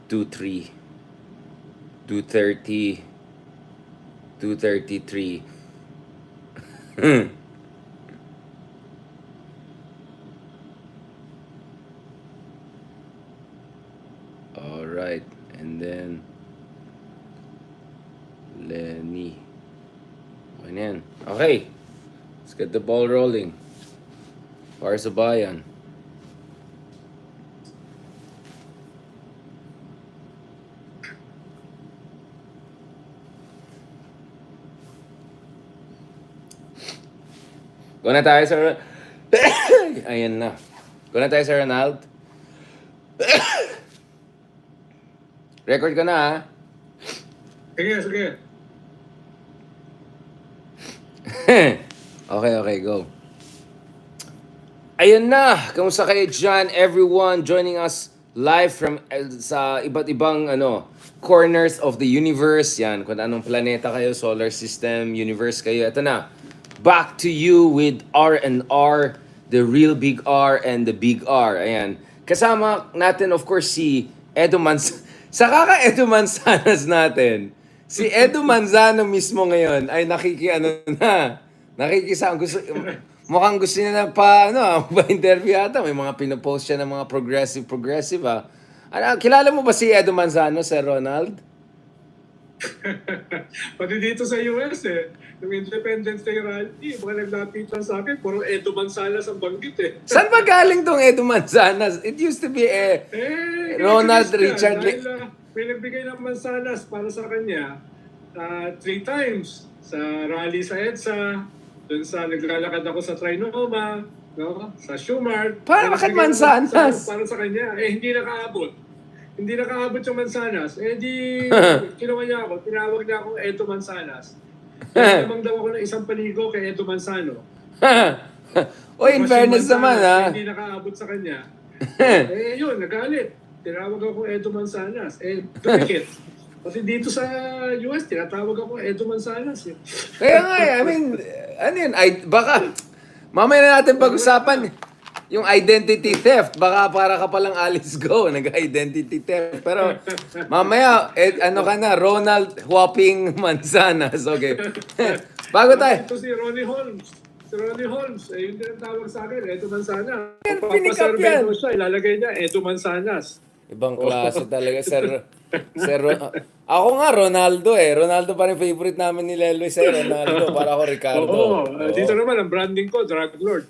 2:03, 2:30, 2:33. All right, and then Leni. Okay na yan. Okay, let's get the ball rolling. Para sa bayan. Go na tayo sa... Ayan na. Go na tayo sa Ronald. Record ko na, ha? Sige. Okay, go. Ayun na. Kamusta kayo dyan, everyone joining us live from sa iba't ibang corners of the universe. Yan, kung anong planeta kayo, solar system, universe kayo. Ito na. Back to you with R&R, the real big R and the big R. Ayan. Kasama natin, of course, si Edo Manzano. Sa kaka-Edo Manzanas natin, si Edo Manzano mismo ngayon ay mukhang gusto niya na pa-interview ata. May mga pinopost siya ng mga progressive, ha. Kilala mo ba si Edo Manzano, Sir Ronald? Pati dito sa US yung Independence Day rally, mga naglapitan sa akin, puro Edo Manzanas ang banggit Saan ba galing tong Edo Manzanas? It used to be Ronald Richard. Dahil may nagbigay ng mansanas para sa kanya 3 times. Sa rally sa EDSA, dun sa naglalakad ako sa Trinoma, no? Sa Schumart. Bakit mansanas? Para sa kanya. Hindi nakaabot. Hindi nakaabot yung mansanas. Di kinuha niya ako. Tinawag niya ako Edo Manzanas. Namang daw ako ng isang paligo kay Edo Manzano. In fairness naman, ha? Hindi nakaabot sa kanya. Yun, nagalit. Tinawag ako Edo Manzanas. Dumikit. Kasi dito sa US, tinatawag ako Edo Manzanas. Kaya nga, I mean, baka, mamaya na natin pag-usapan yung identity theft. Baka para ka palang Alice Go, nag-identity theft. Pero, mamaya, ka na, Ronald Whopping Manzanas. Okay. Bago tayo. Ito si Ronnie Holmes. Si Ronnie Holmes, yung tinatawag sa akin, Edo Manzanas. Pinikap yan. Siya, ilalagay niya, Edo Manzanas. Ibang klase talaga, Sir ako nga, Ronaldo Ronaldo pa rin favorite namin ni Leloy sa'yo, Ronaldo. Para ako, Ricardo. Dito naman, ang branding ko, Drug Lord.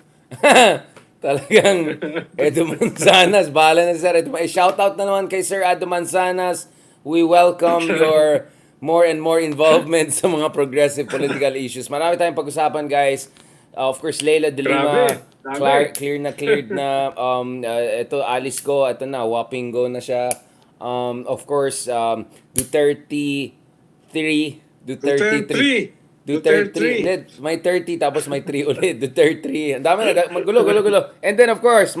Talagang, Edo Manzanas. Bahala na, Sir. Shoutout na naman kay Sir Edo Manzanas. We welcome your more and more involvement sa mga progressive political issues. Marami tayong pag-usapan, guys. Of course, Leila de Lima, cleared na. Ito, Alice Go, ito na, whopping go na siya. Of course, Duterte 3. May 30 tapos may 3 ulit. Duterte 3. Ang dami na, magulo. And then, of course,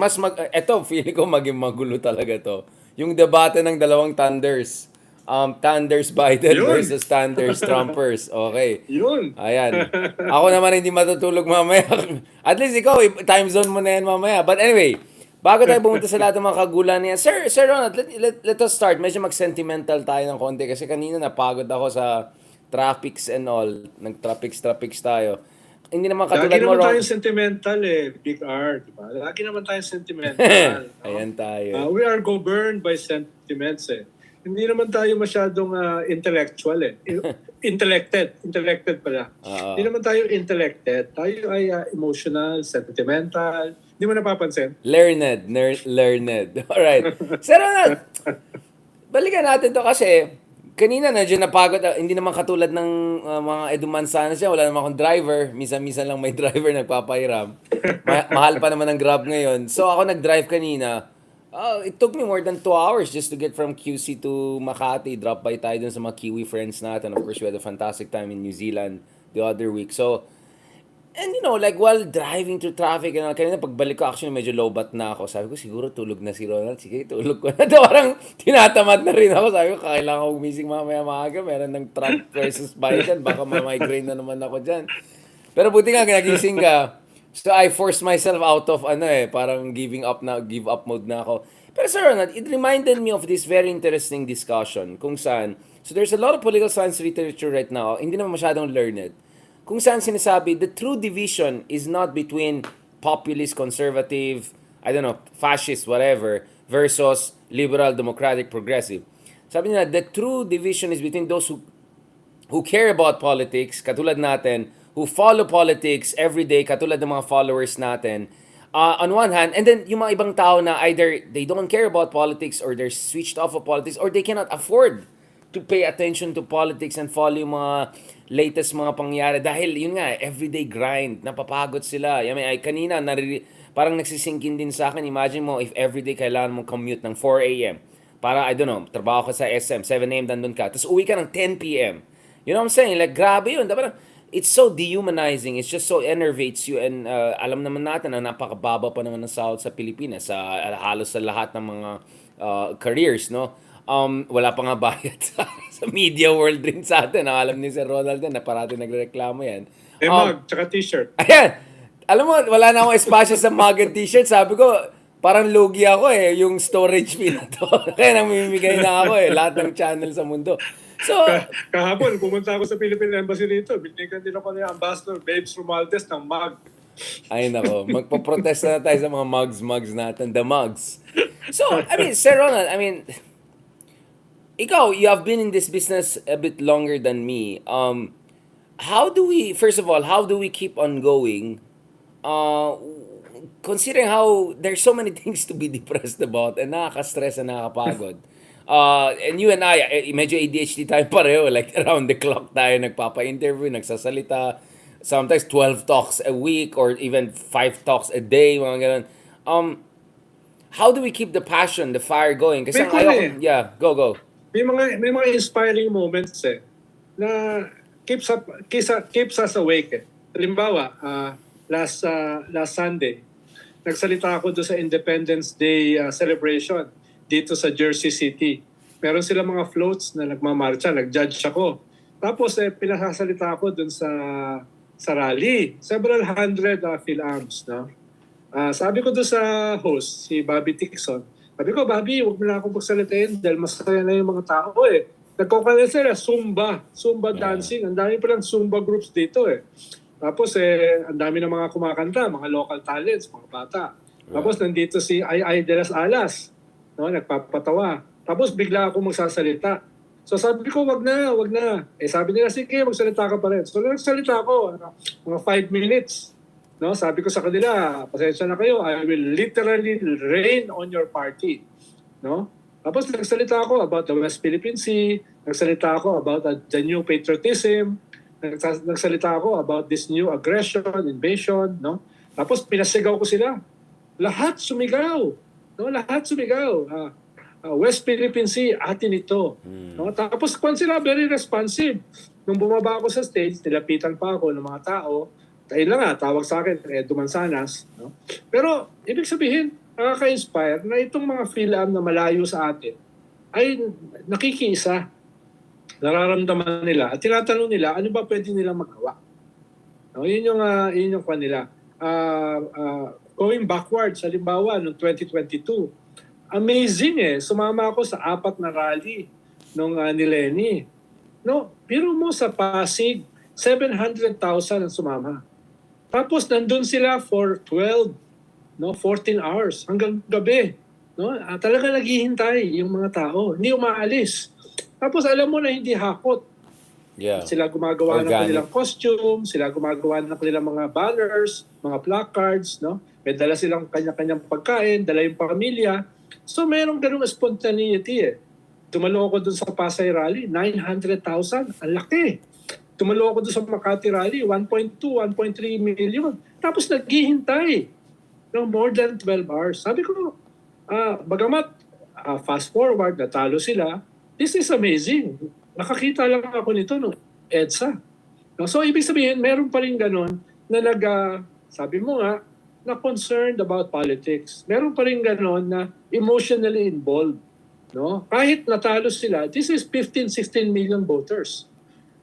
eto, feeling ko maging magulo talaga to. Yung debate ng dalawang Thunders. Thunders Biden versus Thunders Trumpers. Okay. Yun. Ayan. Ako naman hindi matutulog mamaya. At least ikaw, time zone mo na yan mamaya. But anyway, bago tayo pumunta sa lahat ng mga kagulan niya, Sir Ronald, let us start. Medyo mag-sentimental tayo ng konti kasi kanina napagod ako sa traffics and all. Nag-traffics tayo. Hindi naman katulad mo, mo, Lagi naman tayong sentimental Big R. Diba? Lagi naman tayong sentimental. Ayan tayo. We are governed by sentiments Hindi naman tayo masyadong intellectual Intellected pala. Hindi naman tayo intellected. Tayo ay emotional, sentimental. Hindi mo napapansin? Learned. Alright. Sir Ronald, balikan natin to kasi kanina medyo napagod. Hindi naman katulad ng mga Edo Manzanas siya. Wala naman akong driver. Minsan lang may driver nagpapahiram. Mahal pa naman ang Grab ngayon. So ako nag-drive kanina. It took me more than 2 hours just to get from QC to Makati. Drop by tayo dun sa mga Kiwi friends natin. Of course, we had a fantastic time in New Zealand the other week. So, and while driving through traffic, kanina pagbalik ko, actually medyo low bat na ako. Sabi ko, siguro tulog na si Ronald. Sige, tulog ko na. Parang tinatamad na rin ako. Sabi ko, kailangan ko gumising mamaya maaga. Meron ng Trump versus Biden. Baka ma-migraine na naman ako dyan. Pero buti nga, nagising ka. So I forced myself out of parang give up mode na ako. Pero Sir Ronald, it reminded me of this very interesting discussion kung saan, so there's a lot of political science literature right now, hindi naman masyadong learned, kung saan sinasabi, the true division is not between populist, conservative, I don't know, fascist, whatever, versus liberal, democratic, progressive. Sabi nila, the true division is between those who care about politics, katulad natin, who follow politics every day, katulad ng mga followers natin, on one hand, and then yung mga ibang tao na either they don't care about politics or they're switched off of politics or they cannot afford to pay attention to politics and follow yung mga latest mga pangyayari dahil yun nga, everyday grind, napapagod sila. I mean, kanina, parang nagsisingkin din sa akin, imagine mo if everyday kailangan mong commute ng 4 a.m. Para, I don't know, trabaho ka sa SM, 7 a.m. nandun ka, tapos uwi ka ng 10 p.m. You know what I'm saying? Like, grabe yun. Parang, it's so dehumanizing. It's just so enervates you. And alam naman natin na napakababa pa naman ng sahod sa Pilipinas. Sa halos sa lahat ng mga careers, no? Wala pa nga bayad sa media world rin sa atin. Alam ni Sir Ronald na parati nagreklamo yan. Mug, tsaka t-shirt. Ayan. Alam mo, wala na akong espasyo sa mug and t-shirt. Sabi ko, parang lugi ako yung storage fee na to. Kaya namimigay na ako lahat ng channel sa mundo. So, Kahapon, pumunta ako sa Philippine Embassy dito. Binigyan din ako ni Ambassador Babes Romualdez ng mug. ay nako, magpo-protest na tayo sa mga mugs natin, the mugs. So, I mean, Sir Ronald, I mean, ikaw, you have been in this business a bit longer than me. How do we, first of all, how do we keep on going? Considering how there's so many things to be depressed about and nakaka-stress and nakakapagod. And you and I, medyo ADHD tayo pareho. Like, around the clock tayo nagpapa-interview, nagsasalita. Sometimes 12 talks a week or even 5 talks a day, mga ganun. How do we keep the passion, the fire going? Kasi yeah, go. May mga inspiring moments na keeps us awake. Halimbawa, last Sunday, nagsalita ako doon sa Independence Day celebration dito sa Jersey City. Meron sila mga floats na nagmamarcha, nag-judge ako. Tapos pinasasalita ako doon sa rally. Several hundred PhilAms, no? Sabi ko doon sa host, si Bobby Tixon, sabi ko, Bobby, huwag mo na akong pagsalitain dahil masaya na yung mga tao Nagkukulit sila, Zumba dancing. Ang dami palang Zumba groups dito Tapos ang dami ng mga kumakanta, mga local talents, mga bata. Tapos nandito si Ay de las Alas, no, nagpapatawa. Tapos bigla ako magsasalita. So sabi ko, wag na. Sabi nila, sige, magsalita ka pa rin. So nagsalita ako, mga 5 minutes. No, sabi ko sa kanila, pasensya na kayo, I will literally rain on your party. No? Tapos nagsalita ako about the West Philippine Sea, nagsalita ako about the new patriotism, nagsalita ako about this new aggression, invasion, no? Tapos pinasigaw ko sila. Lahat sumigaw. No, lahat sumigaw. West Philippine Sea, atin ito. No? Tapos kung sila very responsive. Nung bumaba ako sa stage, nilapitan pa ako ng mga tao. Dahil lang tawag sa akin, Edu Manzanas. No? Pero ibig sabihin, nakaka-inspire na itong mga PhilAm na malayo sa atin ay nakikiisa. Nararamdaman nila at tinatanong nila ano ba pwede nilang magawa. No, yun yung kanila. Going backwards, halimbawa noong 2022, amazing sumama ako sa 4 na rally nung ni Leni. No, pero mo sa Pasig, 700,000 ang sumama. Tapos nandun sila for 14 hours hanggang gabi. No? Talaga naghihintay yung mga tao, hindi umaalis. Tapos alam mo na hindi hakot. Yeah. Sila gumagawa ng kanilang costume, sila gumagawa ng kanilang mga banners, mga placards, no? May dala silang kanya-kanyang pagkain, dala yung pamilya. So mayroong ganung spontaneity Tumalo ako dun sa Pasay Rally, 900,000, ang laki. Tumalo ako dun sa Makati Rally, 1.2, 1.3 million. Tapos naghihintay ng more than 12 hours. Sabi ko, bagamat fast forward, natalo sila, this is amazing. Nakakita lang ako nito no EDSA. No? So ibig sabihin, meron pa rin ganon na sabi mo nga, na concerned about politics. Meron pa rin ganon na emotionally involved. No? Kahit natalo sila, this is 15-16 million voters.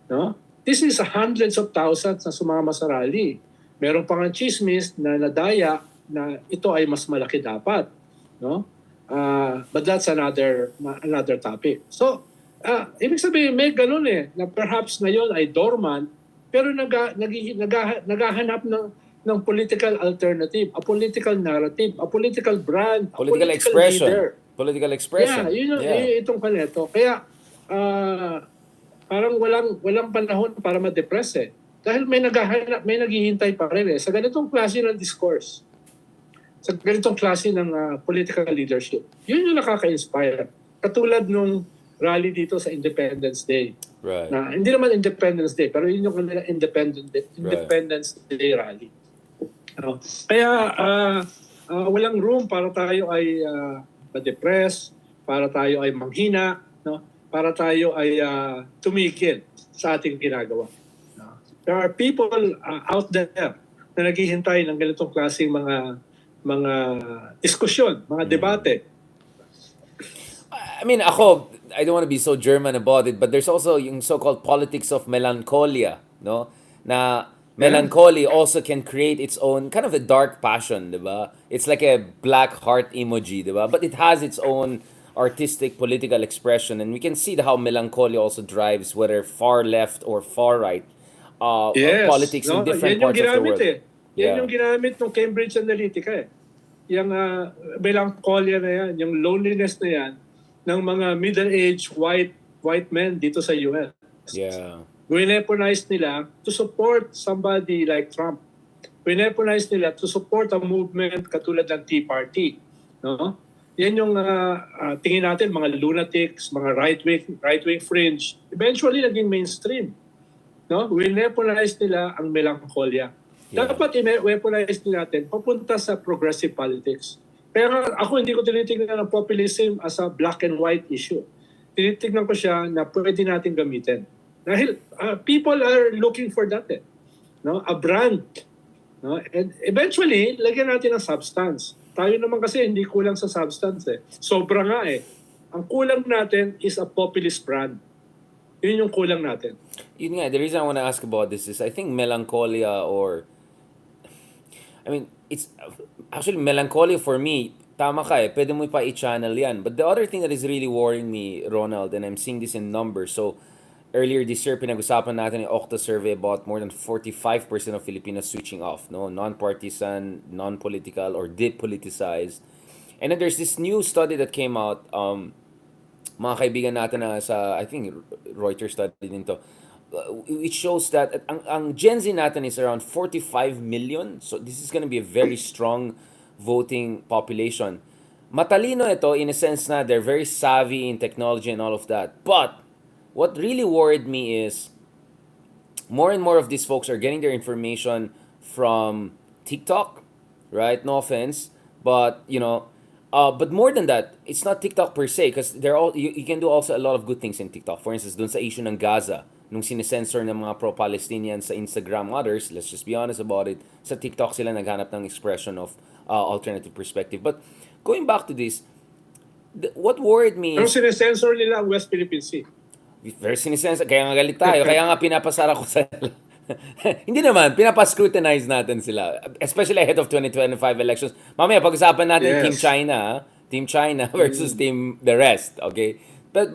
No? This is hundreds of thousands na sumama sa rally. Meron pa nga chismis na nadaya na ito ay mas malaki dapat. No? But that's another topic. So, ibig sabihin, may ganun na perhaps ngayon ay dormant, pero naghahanap ng political alternative, a political narrative, a political brand, a Political political expression. leader. Political expression. Yun itong kanito. Kaya, parang walang panahon para ma-depress Dahil may naghihintay pa rin sa ganitong klase ng discourse. Sa ganitong klase ng political leadership. Yun yung nakaka-inspire. Katulad nung rally dito sa Independence Day. Right. Na, hindi naman Independence Day, pero yun yung kanila Independence Day rally. Kaya walang room para tayo ay ma-depress, para tayo ay manghina, para tayo ay tumigil sa ating ginagawa. There are people out there na naghihintay ng ganitong klaseng mga diskusyon, mga debate. I mean, ako, I don't want to be so German about it, but there's also yung so-called politics of melancholia, no? Na melancholy also can create its own kind of a dark passion, di ba? It's like a black heart emoji, di ba? But it has its own artistic political expression, and we can see how melancholia also drives whether far left or far right politics in different parts of the world. Yan yung ginamit ng Cambridge Analytica Yung melancholia na yan, yung loneliness na yan ng mga middle-aged white men dito sa US. Yeah. Wineponize nila to support somebody like Trump. Wineponize nila to support a movement katulad ng Tea Party. No? Yan yung tingin natin, mga lunatics, mga right-wing fringe, eventually naging mainstream. No? Wineponize nila ang melancholia. Yeah. Dapat i-weaponize natin papunta sa progressive politics. Kaya ako hindi ko tinitingnan ang populism as a black and white issue. Tinitingnan ko siya na pwede natin gamitin. Dahil people are looking for that no? A brand. No? And eventually, lagyan natin ng substance. Tayo naman kasi hindi kulang sa substance Sobra nga Ang kulang natin is a populist brand. Yun yung kulang natin. Yun nga, the reason I want to ask about this is I think melancholia it's actually melancholia for me. Tama ka pwede mo pa i-channel yan. But the other thing that is really worrying me, Ronald, and I'm seeing this in numbers. So, earlier this year, pinag-usapan natin yung Okta survey about more than 45% of Filipinos switching off, no? Non-partisan, non-political, or depoliticized. And then there's this new study that came out, mga kaibigan natin na sa, I think, Reuters study din to, which shows that ang Gen Z natin is around 45 million. So this is going to be a very strong voting population. Matalino ito in a sense na they're very savvy in technology and all of that. But what really worried me is more and more of these folks are getting their information from TikTok, right? No offense, but but more than that, it's not TikTok per se because you can do also a lot of good things in TikTok. For instance, dun sa issue ng Gaza, nung sinesensor ng mga pro-Palestinians sa Instagram, others, let's just be honest about it, sa TikTok sila naghanap ng expression of alternative perspective. But going back to this, what worried me is... Pero sinesensor nila ang West Philippine Sea. Very sinesensor, kaya nga galit tayo, kaya nga pinapasara ko sa... Hindi naman, pinapascrutinize natin sila, especially ahead of 2025 elections. Mamaya, pag-usapan natin Team China, Team China versus Team the rest, okay? But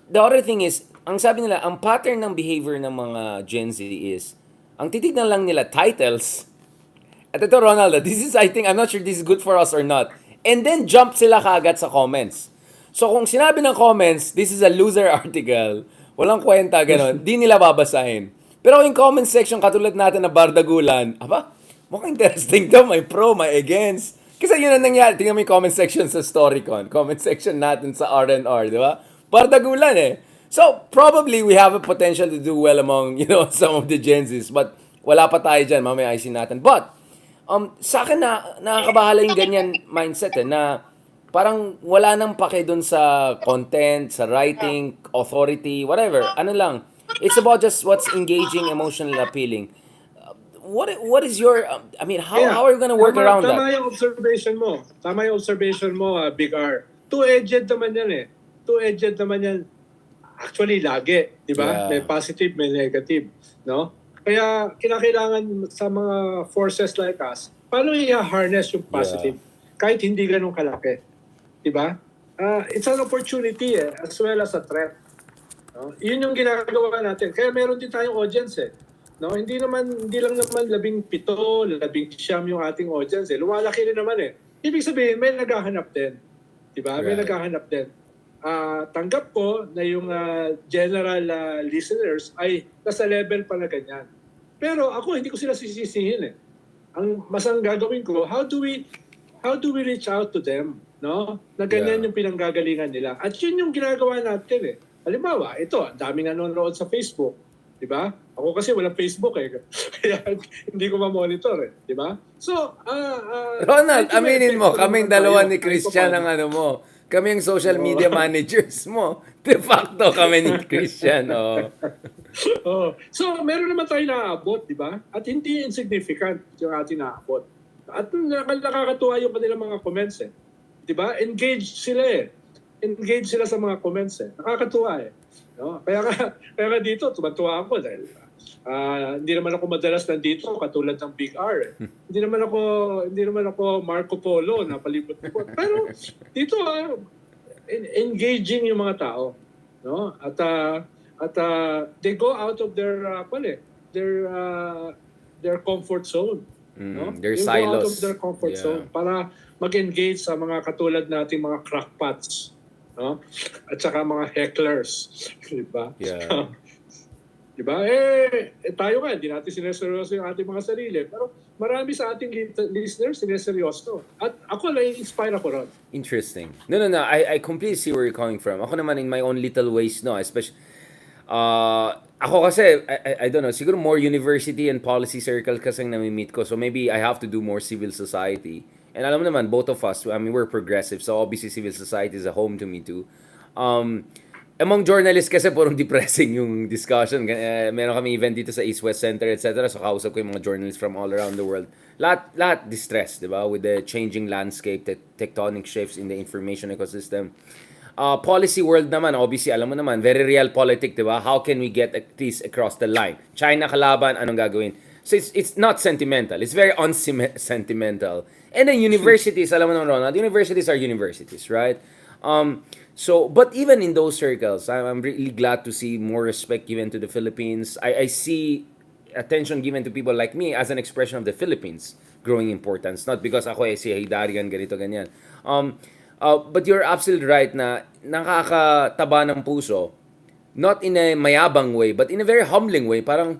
the other thing is, ang sabi nila, ang pattern ng behavior ng mga Gen Z is, ang titignan lang nila titles. At ito, Ronald, this is, I think, I'm not sure this is good for us or not. And then jump sila kaagad sa comments. So kung sinabi ng comments, this is a loser article, walang kwenta, gano'n, di nila babasahin. Pero yung comment section, katulad natin na bardagulan, mukhang interesting to, may pro, may against. Kasi yun ang nangyari. Tingnan mo yung comment section sa Storycon. Comment section natin sa R&R, di ba? Bardagulan So, probably we have a potential to do well among, some of the Gen Zs. But, wala pa tayo dyan. Mamaya ayusin natin. But, sa akin nakakabahala yung ganyan mindset na parang wala nang pake dun sa content, sa writing, authority, whatever. Ano lang. It's about just what's engaging, emotionally appealing. What is your, how are you gonna work around that? Tama yung observation mo, Big R. Two-edged naman yan Two-edged naman yan. Actually, lagi, di ba? Yeah. May positive, may negative, no? Kaya kinakailangan sa mga forces like us, paano i-harness yung positive? Kahit hindi ganun kalaki. Diba? It's an opportunity as well as a threat. No? Yun yung ginagawa natin. Kaya meron din tayong audience No, hindi lang naman 17, 19 yung ating audience Lumalaki rin naman Ibig sabihin may naghahanap din. 'Di ba? May naghahanap din. Tanggap ko na yung general listeners ay nasa level pa na ganyan. Pero ako hindi ko sila sisisihin Ang masang gagawin ko, how do we reach out to them, no? Na ganyan yung pinanggagalingan nila. At yun yung ginagawa natin Halimbawa, ito, ang daming nanonood sa Facebook, 'di ba? Ako kasi walang Facebook Kaya hindi ko ma-monitor di ba? So, Ronald, aminin mo, kaming dalawa ni Christian ang ano mo. Kami yung social media managers mo. De facto kami ni Christian. So, meron naman tayo naaabot, di ba? At hindi insignificant yung ating naaabot. At nakakatuwa yung kanilang mga comments Di ba? Engaged sila Engaged sila sa mga comments Nakakatuwa No? Kaya nga dito, tumantuwa ako dahil hindi naman ako madalas nandito katulad ng Big R Hindi naman ako Marco Polo na palibot-libot. Pero dito engaging yung mga tao, no? At they go out of their comfort zone, no? Their they silos. go out of their comfort zone para mag-engage sa mga katulad nating mga crackpots, no? At saka mga hecklers, di ba? Yeah. Di ba? Tayo hindi natin sineseryoso yung ating mga sarili. Pero marami sa ating listeners sineseryoso. At ako na-inspire ako ron. Interesting. No. I completely see where you're coming from. Ako naman in my own little ways, no. Especially, ako kasi, I don't know, siguro more university and policy circle kasi nami-meet ko. So maybe I have to do more civil society. And alam mo naman, both of us, I mean, we're progressive. So obviously civil society is a home to me too. Among journalists kasi purong depressing yung discussion. Meron kami event dito sa East West Center, etc. So kausap ko yung mga journalists from all around the world. Lahat distressed, di ba? With the changing landscape, the tectonic shifts in the information ecosystem. Policy world naman, obviously, alam mo naman, very real politic, di ba? How can we get this across the line? China kalaban, anong gagawin? So it's not sentimental. It's very unsentimental. And then universities, alam mo naman, Ronald, universities are universities, right? So, but even in those circles, I'm really glad to see more respect given to the Philippines. I see attention given to people like me as an expression of the Philippines growing importance, not because ako si Haydarian, ganito, ganyan. But you're absolutely right na nakakataba ng puso, not in a mayabang way, but in a very humbling way. Parang,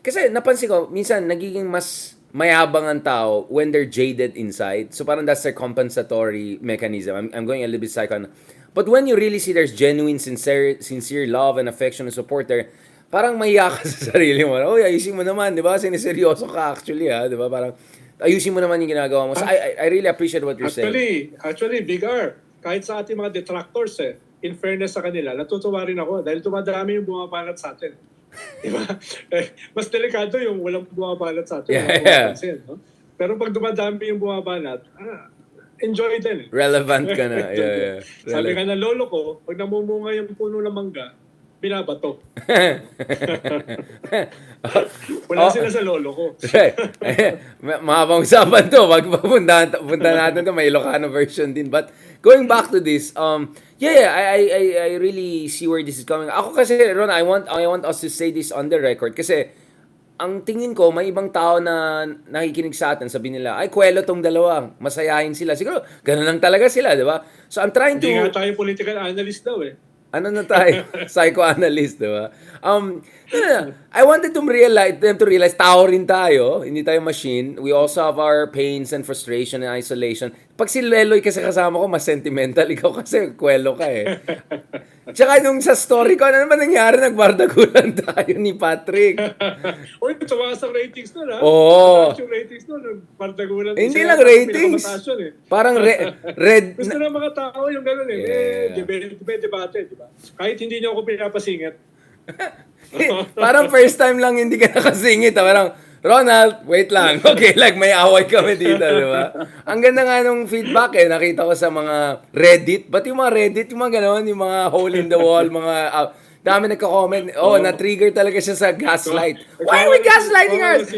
kasi napansin ko, minsan nagiging mas mayabang ang tao when they're jaded inside. So parang that's their compensatory mechanism. I'm going a little bit psycho. But when you really see there's genuine, sincere love and affection and support there, parang mahiya ka sa sarili mo. Oy, ayusin mo naman, di ba? Siniseryoso ka actually, di ba? Parang ayusin mo naman yung ginagawa mo. So I really appreciate what you're saying. Actually, Big R, kahit sa ating mga detractors, in fairness sa kanila, natutuwa rin ako dahil tumadami yung bumabanat sa atin. Diba? Mas delikado yung walang bumabanat sa atin. Yeah. No? Pero pag dumadami yung bumabanat, enjoy din. Relevant ka na. Yeah. Sabi ka na lolo ko, pag namumunga yung puno ng mangga, binabato. Wala sila sa lolo ko. Mahabang usapan to. Punta natin to. May Ilocano version din. But going back to this, I really see where this is coming. Ako kasi, Ron, I want us to say this on the record kasi ang tingin ko, may ibang tao na nakikinig sa atin, sabi nila, ay, kwelo tong dalawa, masayahin sila. Siguro, ganun lang talaga sila, di ba? So, I'm trying to... Hindi nga tayo political analyst daw Ano na tayo? Psychoanalyst, di ba? I wanted them to realize tao rin tayo, hindi tayo machine. We also have our pains and frustration and isolation. Pag si Leloy kasi kasama ko, mas sentimental. Ikaw kasi, kwelo ka Tsaka nung sa story ko, ano naman nangyari? Nagbardagulan tayo ni Patrick. Uy, tumaas ang ratings nun, Oo. Yung ratings nun, nagbardagulan. Hindi lang ratings. Parang red. Gusto na mga tao yung gano'n debate, di ba? Kahit hindi niyo ako pinapasingit. Parang first time lang hindi ka nakasingit. Parang, Ronald, wait lang. Okay, like may away kami dito, di ba? Ang ganda nga nung feedback nakita ko sa mga Reddit. Ba't yung mga Reddit, yung mga gano'n, yung mga hole in the wall, mga... dami nagka-comment. Na-trigger talaga siya sa gaslight. Why are we gaslighting us?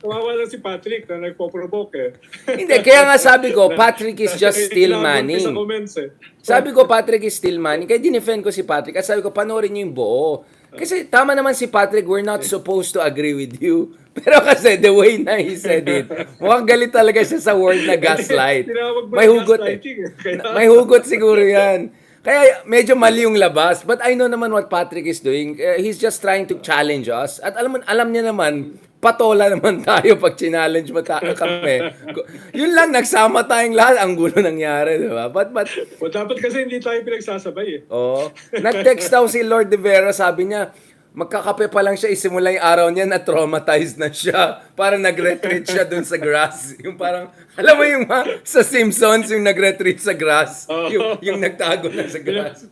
Kawawa lang si Patrick na nagpo-provoke eh. Hindi, kaya nga sabi ko, Patrick is just still Inabot ko sa manning. comments eh. Sabi ko, Patrick is still manning. Kaya dinefend ko si Patrick. At sabi ko, panoorin niyo yung buo. Kasi tama naman si Patrick, we're not supposed to agree with you. Pero kasi the way na he said it, mukhang galit talaga siya sa word na gaslight. Tinawag mo May na hugot eh. gaslighting eh. Kaya- May hugot siguro yan. Kaya medyo mali yung labas. But I know naman what Patrick is doing. He's just trying to challenge us. At alam niya naman, patola naman tayo pag challenge mo kami. Yun lang, nagsama tayong lahat. Ang gulo nangyari, di ba? But O dapat kasi hindi tayo pinagsasabay eh. oh, nag-text daw si Lord De Vera, sabi niya, magkakape pa lang siya, isimula yung araw niya, na-traumatized na siya. Parang nag-retreat siya dun sa grass. Yung parang, alam mo yung sa Simpsons, yung nag-retreat sa grass. Yung nagtago na sa grass.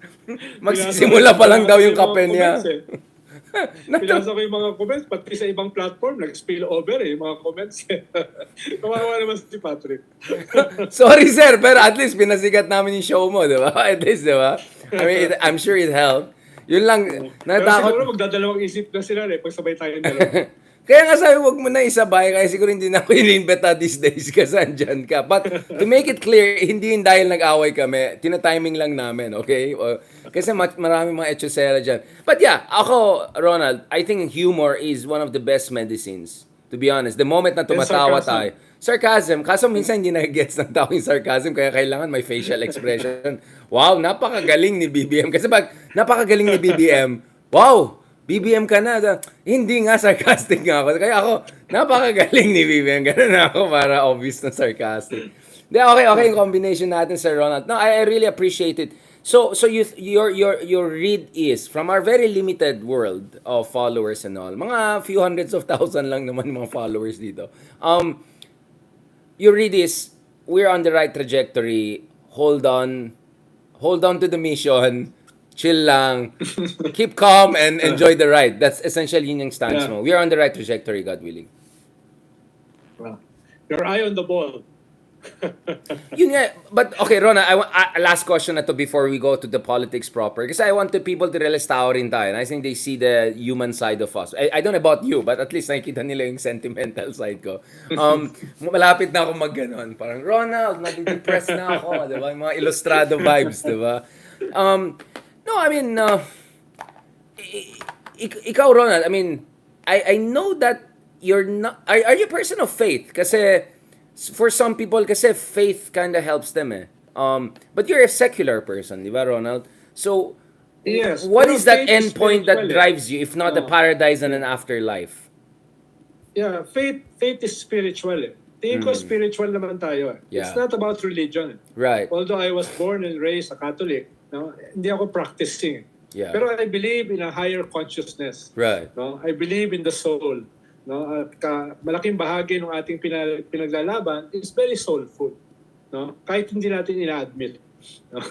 Magsisimula pa lang daw yung kape niya. Pinasa ko yung mga comments, pati sa ibang platform, nag-spill over eh, yung mga comments. Kawawa naman si Patrick. Sorry sir, pero at least pinasikat namin yung show mo, di ba? At least, di ba? I mean, I'm sure it helped. Yun lang, Pero natakot. siguro magdadalawang isip na sila eh, pag sabay tayong dalawa. Kaya nga sabi, wag mo na isabay, kaya siguro hindi na ako inimbeta these days kasi andyan ka. But to make it clear, hindi yun dahil nag-away kami, tina-timing lang namin, okay? Kasi marami mga etchosera dyan. But yeah, ako, Ronald, I think humor is one of the best medicines. To be honest, the moment na tumatawa tayo. Sarcasm. Kaso minsan hindi nag-gets ng tao yung sarcasm, kaya kailangan may facial expression. Wow, napakagaling ni BBM. Kasi pag napakagaling ni BBM, wow, BBM ka na. Hindi nga, sarcastic nga ako. Kaya ako, napakagaling ni BBM. Ganun na ako para obvious na sarcastic. Okay yung combination natin, Sir Ronald. No, I really appreciate it. So your read is from our very limited world of followers and all. Mga few hundreds of thousand lang naman mga followers dito. Your read is we're on the right trajectory. Hold on to the mission. Chill lang. Keep calm and enjoy the ride. That's essentially yun yung stance mo. We're on the right trajectory, God willing. Well, your eye on the ball. Yun nga. But okay, Rona, last question na to before we go to the politics proper. Kasi I want the people to realize tao rin tayo. And I think they see the human side of us. I don't know about you, but at least nakikita nila yung sentimental side ko. Malapit na ako mag-ganon. Parang, Ronald, nadi-depress na ako. Diba? Yung mga Ilustrado vibes, diba? No, I mean, ikaw, Ronald, I mean, I know that you're not, are you a person of faith? Kasi, for some people, kasi faith kind of helps them eh. But you're a secular person, di ba, Ronald? So, Yes. what Pero is that faith is endpoint that spiritual eh. drives you, if not the paradise and an afterlife? Yeah, faith is spiritual eh. Tingin ko spiritual naman tayo eh. Yeah. It's not about religion eh. Right. Although I was born and raised a Catholic, no, hindi ako practicing. Yeah. Pero I believe in a higher consciousness. Right. No? I believe in the soul. No? At malaking bahagi ng ating pinaglalaban is very soulful. No? Kahit hindi natin ina-admit. No?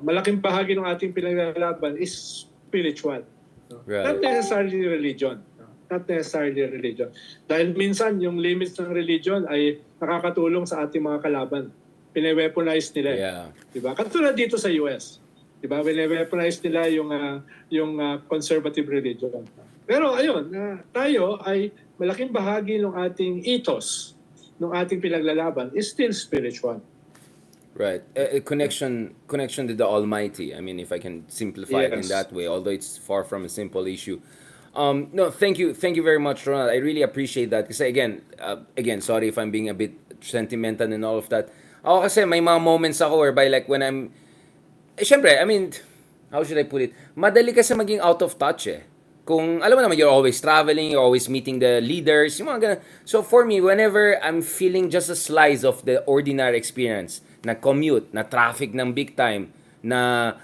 Malaking bahagi ng ating pinaglalaban is spiritual. No? Right. Not necessarily religion. No? Not necessarily religion. Dahil minsan yung limits ng religion ay nakakatulong sa ating mga kalaban. Pine-weaponize nila. Yeah. Diba? Katulad dito sa US. Diba? Pine-weaponize nila yung conservative religion. Pero ayun, tayo ay malaking bahagi ng ating ethos, ng ating pinaglalaban is still spiritual. Right. A connection to the Almighty. I mean, if I can simplify it in Yes. that way, although it's far from a simple issue. No, thank you very much, Ronald. I really appreciate that. Kasi again, sorry if I'm being a bit sentimental and all of that. Ako kasi may mga moments ako whereby like when I'm, syempre, I mean, how should I put it? Madali kasi maging out of touch eh. Kung, alam mo naman, you're always traveling, you're always meeting the leaders, yung mga ganun. So for me, whenever I'm feeling just a slice of the ordinary experience, na commute, na traffic ng big time, na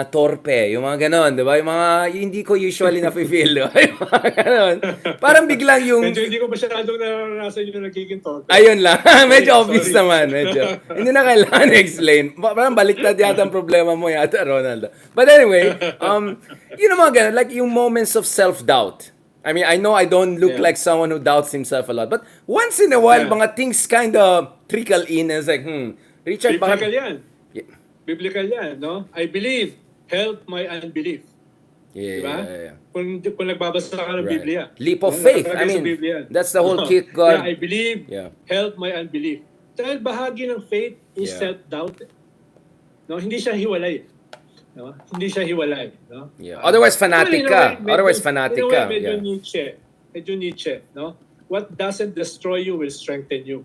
torpe, yung mga ganon, di ba? Yung mga hindi ko usually na-feel, di ba? Yung mga ganon. Parang biglang yung... Medyo hindi ko masyadong naranasan yung nagiging torpe. Ayun lang. Medyo obvious Sorry. naman. Medyo. Hindi na kailangan explain. Parang baliktad yata ang problema mo yata, Ronald. But anyway, yun ang mga ganun. Like yung moments of self-doubt. I mean, I know I don't look like someone who doubts himself a lot. But once in a while, mga things kind of trickle in. And it's like, Richard, Biblical baka... yan. Biblical yan, no? I believe, help my unbelief. Yeah, Di ba? yeah, yeah. Kung nagbabasa ka ng Right. Biblia. Leap of No? faith. I Nakalagay sa mean, Biblia. that's the whole Oh, kick yeah, I God. believe, Yeah. help my unbelief. Dahil bahagi ng faith is Yeah. self-doubt. No? Hindi siya hiwalay. No? Hindi siya hiwalay. No? Yeah. Otherwise, fanatic ka. Otherwise, fanatic ka. Medyo Yeah. Nietzsche. Medyo Nietzsche. No? What doesn't destroy you will strengthen you.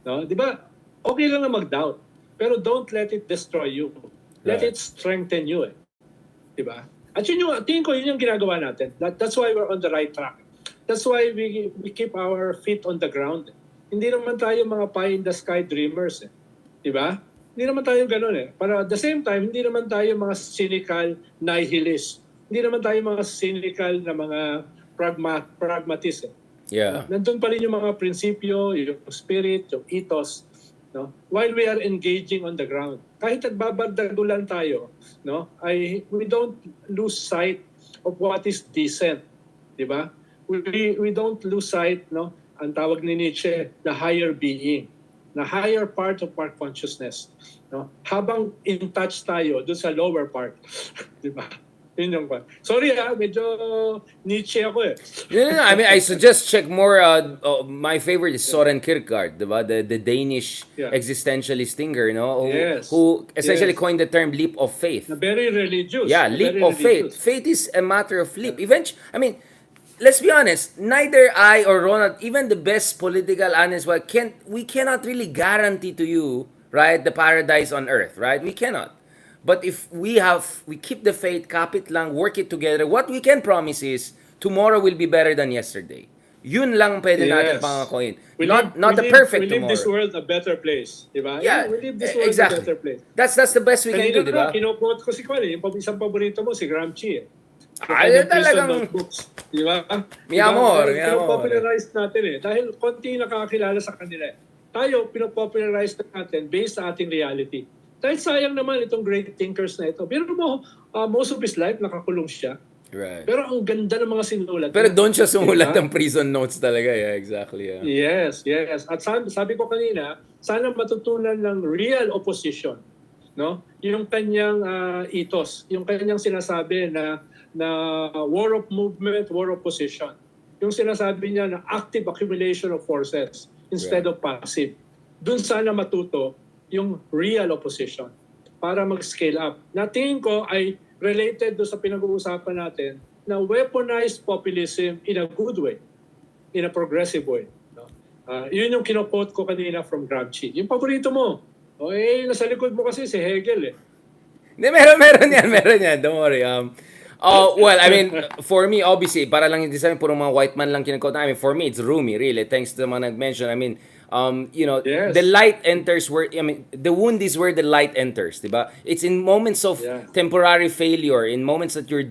No? Di ba? Okay lang na mag-doubt. Pero don't let it destroy you. Let Right. it strengthen you. Di ba? At yun yung, tingin ko, yun yung ginagawa natin. That's why we're on the right track. That's why we keep our feet on the ground. Hindi naman tayo mga pie in the sky dreamers. Di ba? Hindi naman tayo ganun Pero at the same time, hindi naman tayo mga cynical nihilist. Hindi naman tayo mga cynical na mga pragmatist. Yeah. Nandun pa rin yung mga prinsipyo, yung spirit, yung ethos. No? While we are engaging on the ground. Kahit nagbabagdagulan tayo, no? We don't lose sight of what is decent. Di ba? We don't lose sight, no? Ang tawag ni Nietzsche, the higher being, the higher part of our consciousness. No? Habang in touch tayo dun sa lower part. Di ba? Yun yung pa. Sorry medyo Nietzsche ako No. I mean, I suggest check more. My favorite is Soren Kierkegaard, diba? The Danish existentialist thinker, no? Who essentially coined the term leap of faith. Na very religious. Yeah, leap of faith. Faith is a matter of leap. Eventually, I mean, let's be honest. Neither I or Ronald, even the best political analysts, we cannot really guarantee to you, right, the paradise on earth, right? We cannot. But if we keep the faith, kapit lang, work it together, what we can promise is tomorrow will be better than yesterday. Yun lang pwede natin pangakuin. Not the perfect tomorrow. We leave this world a better place, di ba? Yeah, we leave this world exactly. a better place. That's the best we can do, di ba? Kino-quote ko si Kwali, yung isang paborito mo, si Gramsci Ay, talagang notebooks, di ba? Mi amor. Pinopopularize natin Dahil konti nakakilala sa kanila. Tayo, pinopopularize natin based sa ating reality. Dahil sayang naman itong great thinkers na ito. Pero most of his life, nakakulong siya. Right. Pero ang ganda ng mga sinulat. Pero doon siya sumulat ng prison notes talaga. Yeah, exactly. Yeah. Yes. At sabi ko kanina, sana matutunan ng real opposition. No? Yung kanyang ethos. Yung kanyang sinasabi na war of movement, war of position. Yung sinasabi niya na active accumulation of forces instead of passive. Doon sana matuto yung real opposition para mag-scale up. Na tingin ko ay related do sa pinag-uusapan natin na weaponized populism in a good way, in a progressive way. No? Yun yung kino-quote ko kanina from Gramsci. Yung paborito mo, nasa likod mo kasi si Hegel Hindi, meron yan. Don't worry. Well, I mean, for me, obviously, para lang hindi sa amin, puro mga white man lang kinakot na. I mean, for me, it's Rumi, really. Thanks to the mga nag-mention. I mean, the light enters the wound is where the light enters, diba? It's in moments of temporary failure, in moments that you're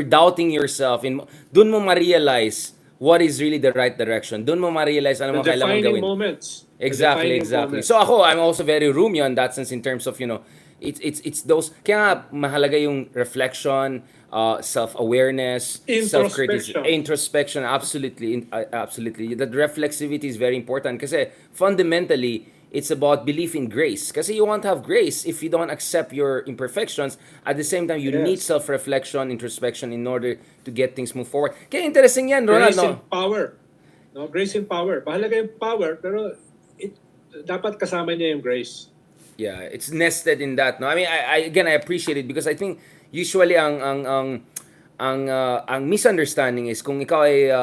doubting yourself, dun mo ma-realize what is really the right direction. Dun mo ma-realize ano mo kailangan gawin. Moments. Exactly. So ako, I'm also very Rumi on that sense in terms of, it's those, kaya nga mahalaga yung reflection, self-awareness, introspection, absolutely. That reflexivity is very important kasi fundamentally, it's about belief in grace. Kasi you won't have grace if you don't accept your imperfections. At the same time, you need self-reflection, introspection in order to get things move forward. Kaya interesting yan, Ronald. Grace and power. No? Grace and power. Mahalaga yung power, pero dapat kasama niya yung grace. Yeah, it's nested in that. No, I mean, I appreciate it because I think usually ang misunderstanding is kung ikaw ay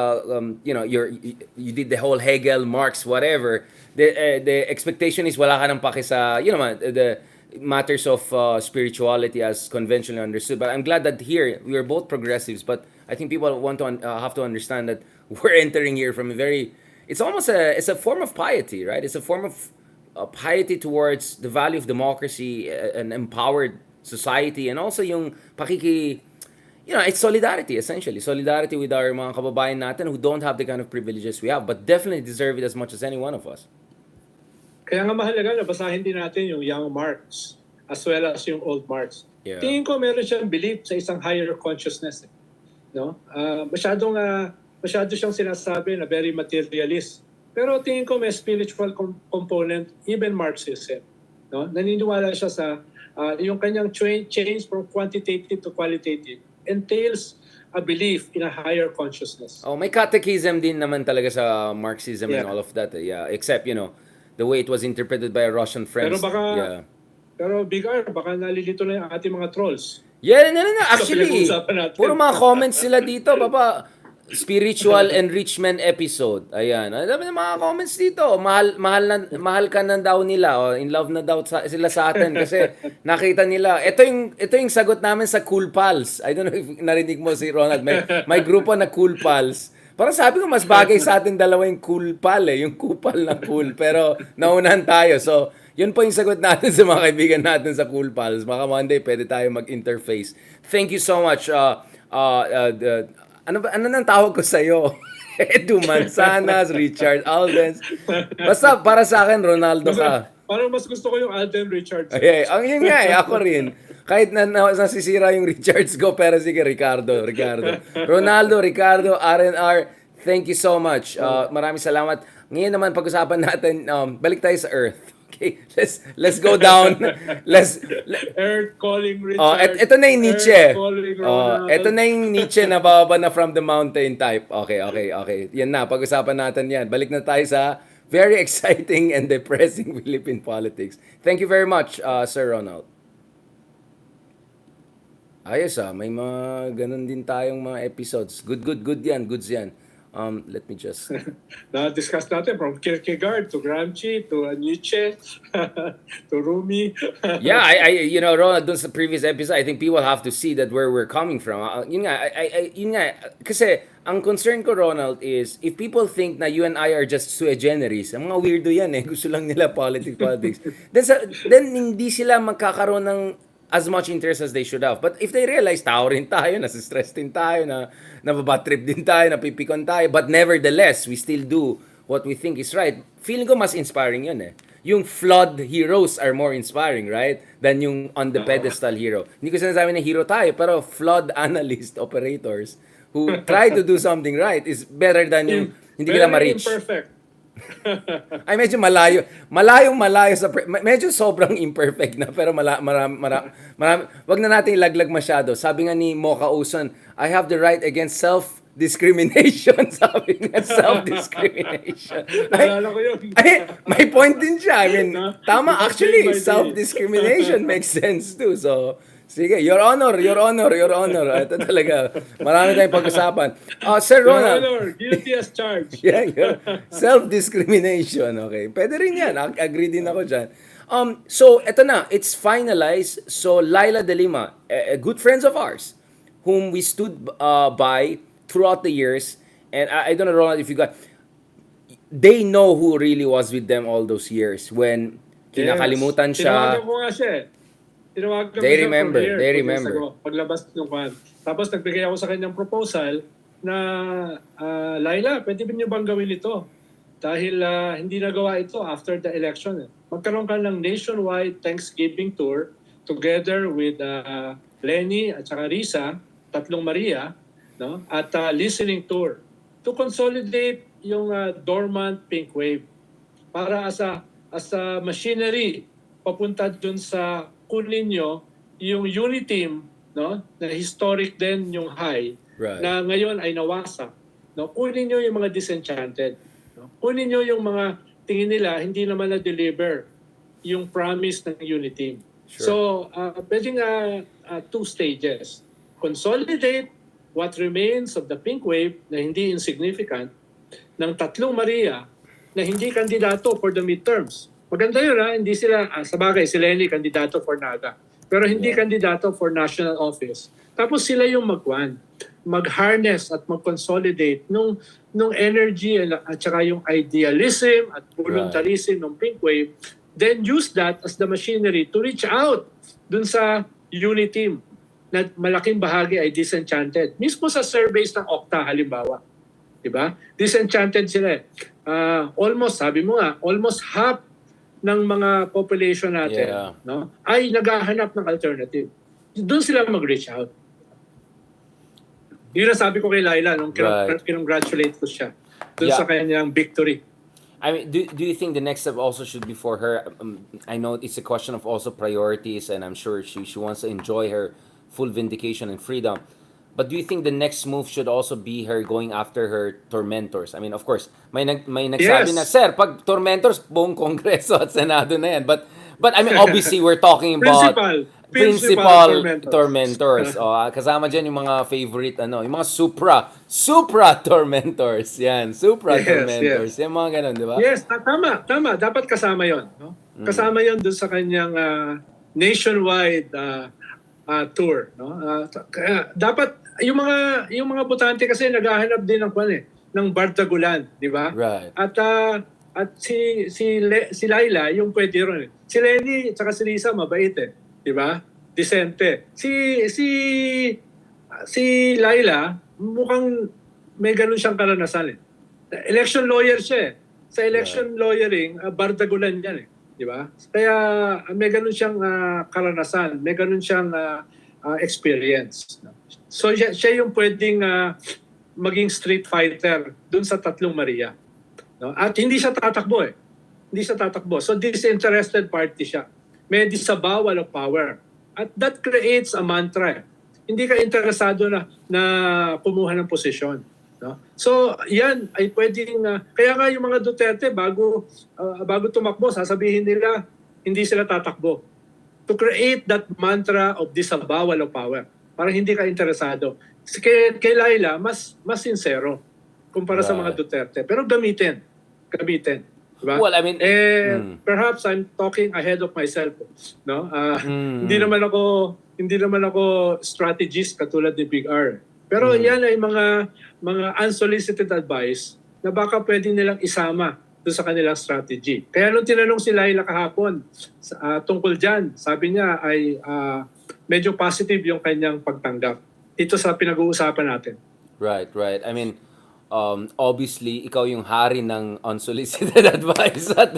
you did the whole Hegel, Marx, whatever. The expectation is wala ka nang pake sa the matters of spirituality as conventionally understood. But I'm glad that here we are both progressives. But I think people want to have to understand that we're entering here from a very. It's almost it's a form of piety, right? It's a form of piety towards the value of democracy, an empowered society, and also yung it's solidarity, essentially. Solidarity with our mga kababayan natin who don't have the kind of privileges we have, but definitely deserve it as much as any one of us. Kaya nga mahalaga na basahin din natin yung young Marx as well as yung old Marx. Yeah. Tingin ko meron siyang belief sa isang higher consciousness. No? Masyado siyang sinasabi na very materialist. Pero tingin ko may spiritual component, even Marxism. No? Naniniwala siya sa yung kanyang change from quantitative to qualitative entails a belief in a higher consciousness. Oh, may catechism din naman talaga sa Marxism and Yeah. all of that. Yeah, except, the way it was interpreted by our Russian Pero friends. Yeah. Big R, baka nalilito na yung ating mga trolls. Yeah, no. Sa Actually, pinag-uusapan natin. puro mga comments sila dito, baba. Spiritual enrichment episode. Ayan. Alam mo mga comments dito. Mahal ka na daw nila. O, in love na daw sila sa atin kasi nakita nila. Ito yung sagot namin sa Cool Pals. I don't know if narinig mo si Ronald. May grupo na Cool Pals. Parang sabi ko, mas bagay sa atin dalawa yung Cool Pal eh. Yung kupal na cool. Pero naunahan tayo. So, yun po yung sagot natin sa mga kaibigan natin sa Cool Pals. Baka Monday, pwede tayo mag-interface. Thank you so much. Ano nang tawag ko sa'yo? Edu Manzanas, Richard Aldens. Basta para sa akin, Ronaldo ka. Parang mas gusto ko yung Alden Richards. Okay, ang yun nga ako rin. Kahit nasisira yung Richards ko, pero sige, Ricardo. Ronaldo, Ricardo, R&R, thank you so much. Maraming salamat. Ngayon naman, pag-usapan natin, balik tayo sa Earth. Okay, let's go down. Earth calling Richard. Ito na yung Nietzsche. Earth calling Ronald. Ito na yung Nietzsche na bababa na from the mountain type. Okay. Yan na, pag-usapan natin yan. Balik na tayo sa very exciting and depressing Philippine politics. Thank you very much, Sir Ronald. Ayos may mga ganun din tayong mga episodes. Good yan, goods yan. Let me just... Na-discuss natin from Kierkegaard to Gramsci to Nietzsche to Rumi. Yeah, Ronald, dun sa previous episode, I think people have to see that where we're coming from. Yun nga, kasi ang concern ko, Ronald, is if people think na you and I are just sui generis, ang mga weirdo yan gusto lang nila politics. Then hindi sila magkakaroon ng as much interest as they should have. But if they realize, tao rin tayo, nasa-stress din tayo, nababatrip din tayo, napipikon tayo, but nevertheless, we still do what we think is right. Feeling ko mas inspiring yun Yung flawed heroes are more inspiring, right? Than yung on the pedestal hero. Hindi ko sinasabi na hero tayo, pero flawed analyst operators who try to do something right is better than yung hindi nila ma-reach. Imperfect. Ay medyo malayong sa medyo sobrang imperfect na pero wag na nating ilaglag masyado. Sabi nga ni Mocha Uson, I have the right against self-discrimination. Sabi nga, self-discrimination. Naalala ko yun. May point din siya. I mean, tama actually, self-discrimination makes sense too. So, sige, Your Honor. Ito talaga, marami tayong pag-usapan. Sir Ronald. Your Honor, guilty as charged. Yeah. Self-discrimination, okay. Pwede rin yan. Agree din ako dyan. So, eto na. It's finalized. So, Laila De Lima, good friends of ours, whom we stood by throughout the years. And I don't know, Ronald, if you got... They know who really was with them all those years when kinakalimutan siya. Tinawagan ko nga siya Tinawagan They ko remember, siya they remember. Paglabas ng kwan. Tapos nagbigay ako sa kanyang proposal na, Laila, pwede ba niyo bang gawin ito? Dahil hindi nagawa ito after the election. Magkaroon ka ng nationwide Thanksgiving tour together with Leni at saka Risa, Tatlong Maria, no? At listening tour to consolidate yung dormant pink wave para as a machinery papunta dun sa kunin nyo yung unity team, no, na historic din yung high, Right. na ngayon ay nawasak, no. Kunin nyo yung mga disenchanted, no? Kunin nyo yung mga tingin nila hindi naman na-deliver yung promise ng unity team. Sure. So pwedeng two stages: consolidate what remains of the pink wave na hindi insignificant, ng Tatlong Maria na hindi kandidato for the midterms. Maganda yun hindi sila, sa bagay, si Leni kandidato for NAGA, pero hindi kandidato for national office. Tapos sila yung mag-harness at mag-consolidate nung energy at saka yung idealism at voluntarism ng pink wave, then use that as the machinery to reach out dun sa unity team na malaking bahagi ay disenchanted. Mismo sa surveys ng Okta halimbawa, diba? Disenchanted sila. Almost, sabi mo nga, almost half ng mga population natin, no, ay naghahanap ng alternative. Doon sila mag-reach out. Yun ang sabi ko kay Laila nung kinongratulate ko siya doon sa kanyang victory. I mean, do you think the next step also should be for her? I know it's a question of also priorities, and I'm sure she wants to enjoy her full vindication and freedom. But do you think the next move should also be her going after her tormentors? I mean, of course, may nagsabi na, Yes. sir, pag tormentors, buong Kongreso at Senado na yan. But I mean, obviously, we're talking about Principal principal tormentors. tormentors. Kasama dyan yung mga favorite, yung mga supra tormentors. Yan, supra Yes, tormentors. yes. Yung mga ganun, di ba? Yes, tama. Dapat kasama 'yon, no? Kasama 'yon dun sa kanyang nationwide tour, no? Kaya dapat yung mga botante kasi naghahanap din ng bardagulan, di ba? Right. At si Laila yung pwede ron. Si Leni at si Lisa mabait di ba? Decente. Si Laila mukhang may ganun siyang karanasan Election lawyer siya Sa election lawyering, bardagulan yan di ba? Kaya may ganun siyang karanasan, may ganun siyang experience. So siya yung pwedeng maging street fighter dun sa Tatlong Maria. No? At hindi siya tatakbo Hindi siya tatakbo. So disinterested party siya. May disavowal of power. At that creates a mantra. Hindi ka interesado na kumuha ng posisyon. No? So, yan ay pwedeng kaya nga yung mga Duterte bago tumakbo, sasabihin nila hindi sila tatakbo. To create that mantra of disavowal of power. Parang hindi ka interesado. Kay Laila, mas sincero kumpara sa mga Duterte. Pero gamitin. Diba? Well, I mean, perhaps I'm talking ahead of myself, no? Hindi naman ako strategist katulad ni Big R. Pero yan ay mga unsolicited advice na baka pwedeng nilang isama doon sa kanilang strategy. Kaya nung tinanong si Laila kahapon tungkol dyan, sabi niya ay medyo positive yung kanyang pagtanggap. Ito sa pinag-uusapan natin. Right. I mean, obviously, ikaw yung hari ng unsolicited advice at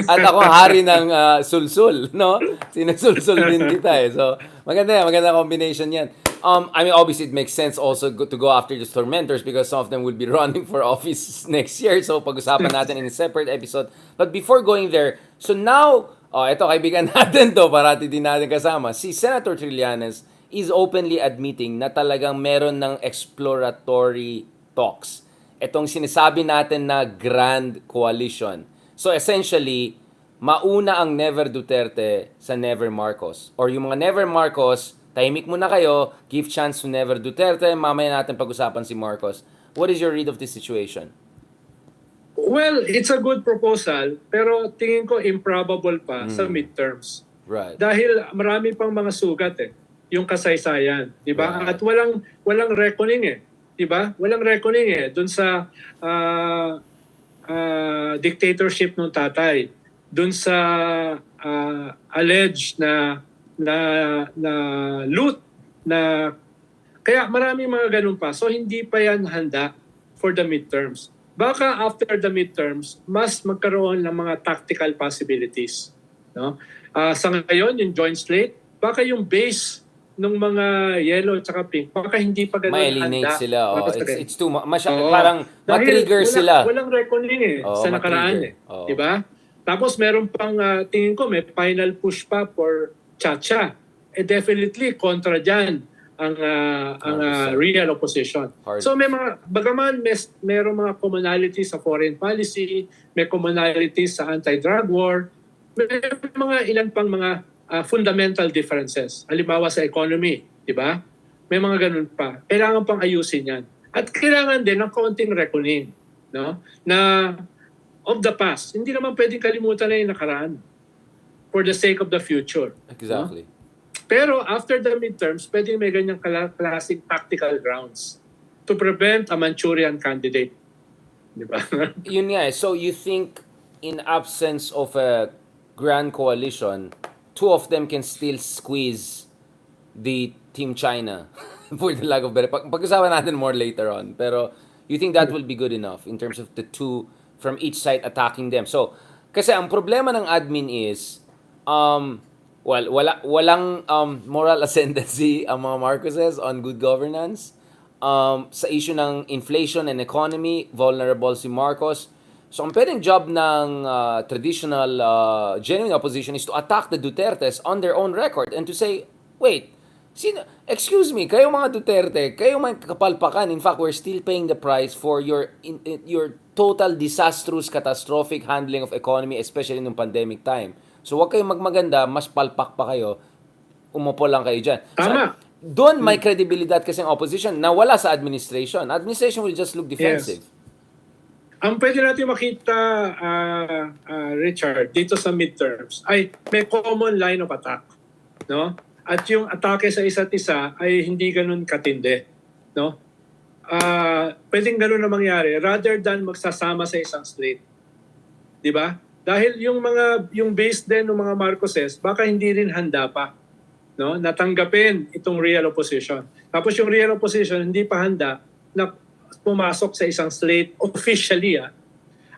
ako hari ng sulsul, no? Sinusulsul din kita So, maganda combination yan. I mean, obviously, it makes sense also to go after the tormentors because some of them will be running for office next year. So, pag-usapan natin in a separate episode. But before going there, so now, ito, kaibigan natin to, parati din natin kasama. Si Senator Trillanes is openly admitting na talagang meron ng exploratory talks. Itong sinasabi natin na Grand Coalition. So essentially, mauna ang Never Duterte sa Never Marcos. Or yung mga Never Marcos, tahimik muna kayo, give chance to Never Duterte, mamaya natin pag-usapan si Marcos. What is your read of this situation? Well, it's a good proposal, pero tingin ko improbable pa sa midterms. Right. Dahil marami pang mga sugat yung kasaysayan, di ba? Right. At walang reckoning di ba? Walang reckoning doon sa dictatorship ng tatay, doon sa alleged na loot na kaya marami mga ganun pa. So hindi pa yan handa for the midterms. Baka after the midterms, mas magkaroon ng mga tactical possibilities, no? Sa ngayon, yung joint slate, baka yung base ng mga yellow at saka pink, baka hindi pa ganun ma-eliminate handa. sila. It's too much. Parang Dahil ma-trigger sila. Walang reckoning sa nakaraan diba? Tapos meron pang, tingin ko, may final push pa for Chacha. Definitely, kontra dyan ang real opposition. Hard. So may mga, bagaman meron mga commonalities sa foreign policy, may commonalities sa anti-drug war, may mga ilan pang mga fundamental differences. Halimbawa sa economy, di ba? May mga ganun pa. Kailangan pang ayusin yan. At kailangan din ng kaunting reckoning, no? Na of the past. Hindi naman pwedeng kalimutan na yung nakaraan for the sake of the future. Exactly. No? Pero after the midterms, pwedeng may ganyang classic tactical grounds to prevent a Manchurian candidate. Di ba? Yun nga So you think in absence of a grand coalition, two of them can still squeeze the Team China for the lack of better. Pag-usapan natin more later on. Pero you think that will be good enough in terms of the two from each side attacking them? So, kasi ang problema ng admin is, walang moral ascendancy ang mga Marcoses on good governance. Sa issue ng inflation and economy, vulnerable si Marcos. So, ang pwedeng job ng traditional genuine opposition is to attack the Dutertes on their own record and to say, wait, Excuse me, kayong mga Duterte, kayong mga kapalpakan, in fact, we're still paying the price for your total disastrous, catastrophic handling of economy, especially nung pandemic time. So, wag kayong magmaganda, mas palpak pa kayo, umupo lang kayo dyan. So, Tama. doon may credibilidad kasi ang opposition na wala sa administration. Administration will just look defensive. Yes. Ang pwede natin makita, Richard, dito sa midterms, ay may common line of attack. No? At yung atake sa isa't isa ay hindi ganun katindi. No? Pwedeng ganun na mangyari rather than magsasama sa isang slate. Di ba? Dahil yung base din ng mga Marcoses, baka hindi rin handa pa, no, natanggapin itong real opposition. Tapos yung real opposition hindi pa handa na pumasok sa isang slate officially.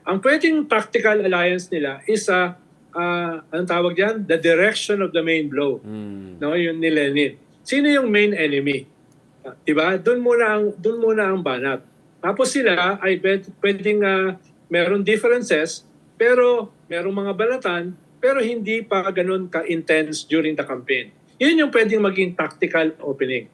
Ang pwedeng tactical alliance nila is anong tawag diyan? The direction of the main blow. No, yun ni Leni. Sino yung main enemy? 'Di ba? Doon muna ang banat. Tapos sila ay pwedeng meron differences pero merong mga balatan pero hindi pa ganoon ka-intense during the campaign. Yun yung pwedeng maging tactical opening.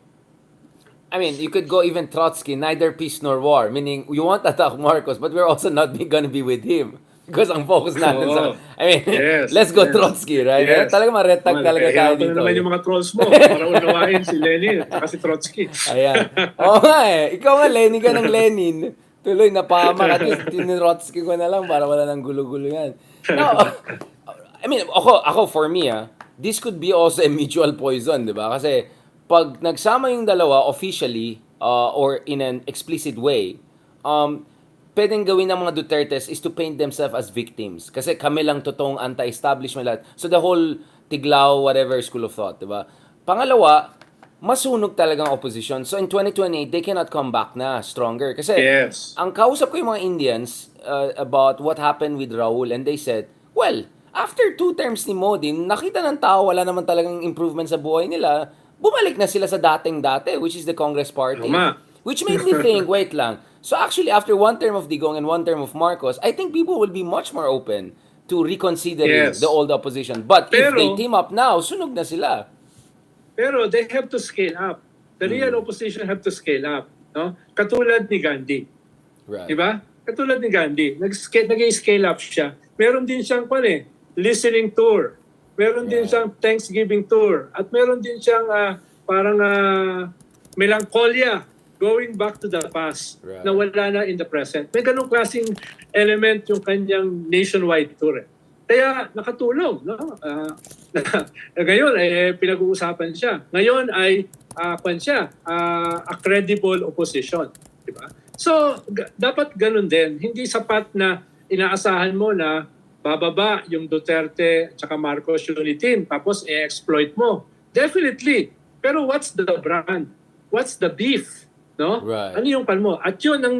I mean, you could go even Trotsky, neither peace nor war. Meaning, you won't attack Marcos, but we're also not gonna be with him. Because ang focus natin sa... I mean, Yes, let's go yes. Trotsky, right? Yes. Talaga maretag talaga tayo Hirapan dito. na naman yung mga trolls mo para unawain si Leni at si Trotsky. Ayan. Oo nga eh. Ikaw nga, Leni ka ng Lenin. Tuloy, napahamak. At least, tinirotsky ko na lang para wala nang gulo-gulo yan. No, I mean, ako for me, this could be also a mutual poison, di ba? Kasi, pag nagsama yung dalawa officially, or in an explicit way, pwedeng gawin ng mga Dutertes is to paint themselves as victims. Kasi kami lang totoong anti-establishment lahat. So the whole Tiglao, whatever school of thought, di ba? Pangalawa, masunog talagang opposition. So in 2028, they cannot come back na stronger. Kasi Yes. ang kausap ko yung mga Indians about what happened with Raul and they said, well, after 2 terms ni Modi, nakita ng tao wala naman talagang improvement sa buhay nila, bumalik na sila sa dating-dati, which is the Congress Party. Tama. Which made me think, wait lang. So actually, after 1 term of Digong and 1 term of Marcos, I think people will be much more open to reconsidering Yes. the old opposition. But if Pero- they team up now, sunog na sila. Pero they have to scale up. The real opposition have to scale up. No? Katulad ni Gandhi. Right. Di ba? Katulad ni Gandhi. Nag-scale up siya. Meron din siyang listening tour. Meron din Right. siyang Thanksgiving tour. At meron din siyang parang Melancholia, going back to the past, Right. na wala na in the present. May ganong klaseng element yung kanyang nationwide tour. Kaya nakatulong. No? Ngayon, pinag-uusapan siya. Ngayon ay a credible opposition. Diba? So, dapat ganun din. Hindi sapat na inaasahan mo na bababa yung Duterte at Marcos unity team tapos i-exploit mo. Definitely. Pero what's the brand? What's the beef? No? Right. Ano yung pan mo? At yun ang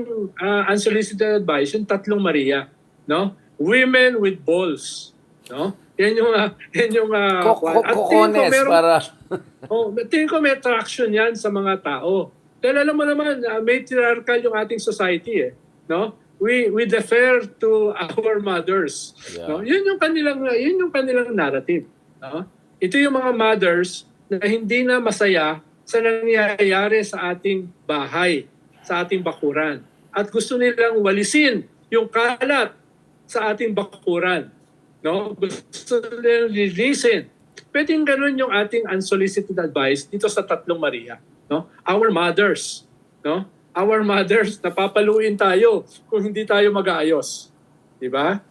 unsolicited advice, yung tatlong Maria. No? Women with balls. No? Yan yung at tingin ko Kokones meron- para... tingin ko may traction yan sa mga tao. Dahil alam mo naman, matriarchal yung ating society no? We defer to our mothers. Yeah. No? Yun yung kanilang narrative. No? Ito yung mga mothers na hindi na masaya sa nangyayari sa ating bahay, sa ating bakuran. At gusto nilang walisin yung kalat sa ating bakuran. No? Gusto nilang lilisin. Pwedeng ganun yung ating unsolicited advice dito sa tatlong Maria. No? Our mothers. No? Our mothers, napapaluin tayo kung hindi tayo mag-aayos. Diba?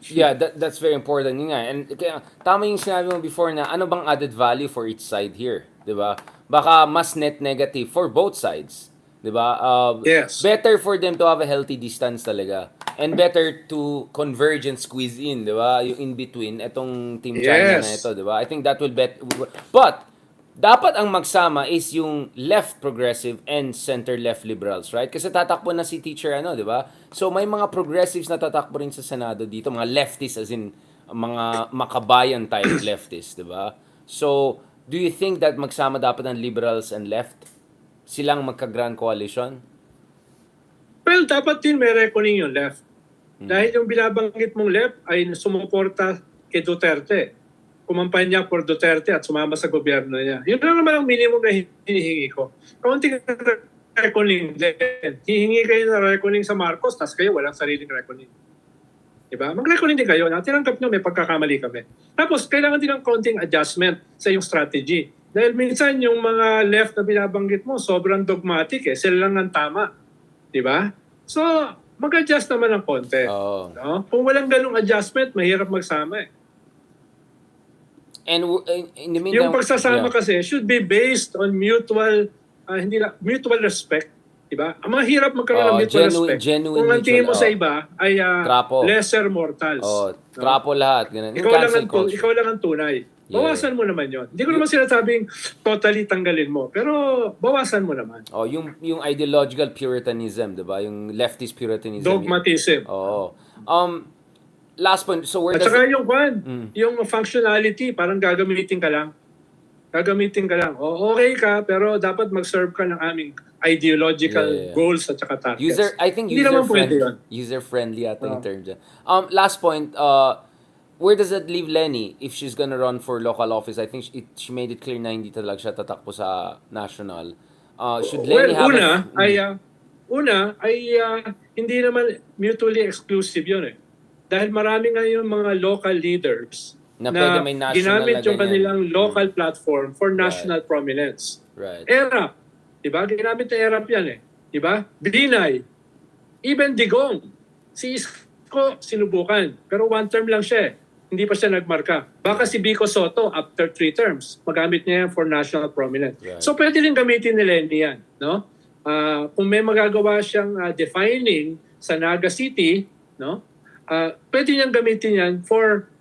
Yeah, that's very important. Yun nga. And kaya, tama yung sinabi mo before na ano bang added value for each side here. Diba? Baka mas net negative for both sides. Diba? Yes. Better for them to have a healthy distance talaga. And better to converge and squeeze in, diba? Yung in-between, etong Team China na Yes. ito, diba? I think that will But, dapat ang magsama is yung left progressive and center left liberals, right? Kasi tatakbo na si teacher di ba? So may mga progressives na tatakbo rin sa Senado dito, mga leftists as in mga makabayan type leftists, di ba? So, do you think that magsama dapat ang liberals and left? Silang magka-grand coalition? Well, dapat din may reckoning yung left. Dahil yung binabanggit mong left ay sumuporta kay Duterte. kumampanya for Duterte at sumama sa gobyerno niya. Yun lang naman ang minimum na hinihingi ko. Kaunting reckoning din. Hihingi kayo ng reckoning sa Marcos, tas kayo walang sariling reckoning. Diba? Mag-reckoning din kayo na tinanggap nyo may pagkakamali kami. Tapos, kailangan din ng konting adjustment sa yung strategy. Dahil minsan yung mga left na binabanggit mo, sobrang dogmatic eh. Sila lang ang tama. Diba? So, mag-adjust naman ng konti. Oh. No? Kung walang ganung adjustment, mahirap magsama eh. And in the meantime, Yung pagsasama kasi should be based on mutual mutual respect, 'di ba? Ang mahirap magkaroon ng mutual respect. Kung ang tingin mo sa iba ay lesser mortals. Trapo lahat, ganun. Ikaw lang ang tunay. Bawasan mo naman 'yon. Hindi ko naman sinasabing totally tanggalin mo, pero bawasan mo naman. Yung ideological puritanism, 'di ba? Yung leftist puritanism. Dogmatism. Last point. So where At saka yung functionality, parang gagamitin ka lang. Okay ka, pero dapat mag-serve ka ng aming ideological goals at saka targets. I think user-friendly ata yung term dyan. Last point, where does that leave Leni if she's gonna run for local office? I think she made it clear na hindi talaga siya tatakbo sa national. Should Leni have Una ay hindi naman mutually exclusive yun eh. Dahil marami ngayon mga local leaders na ginamit yung kanilang local platform for national prominence. Right. ERAP, diba? Ginamit na ERAP yan eh. Diba? Binay, even Digong, si Isko sinubukan, pero one term lang siya eh. Hindi pa siya nagmarka. Baka si Vico Soto, after 3 terms, magamit niya yan for national prominence. Right. So pwede rin gamitin ni Leni yan. No? Kung may magagawa siyang defining sa Naga City, no? Pwede niyang gamitin yan for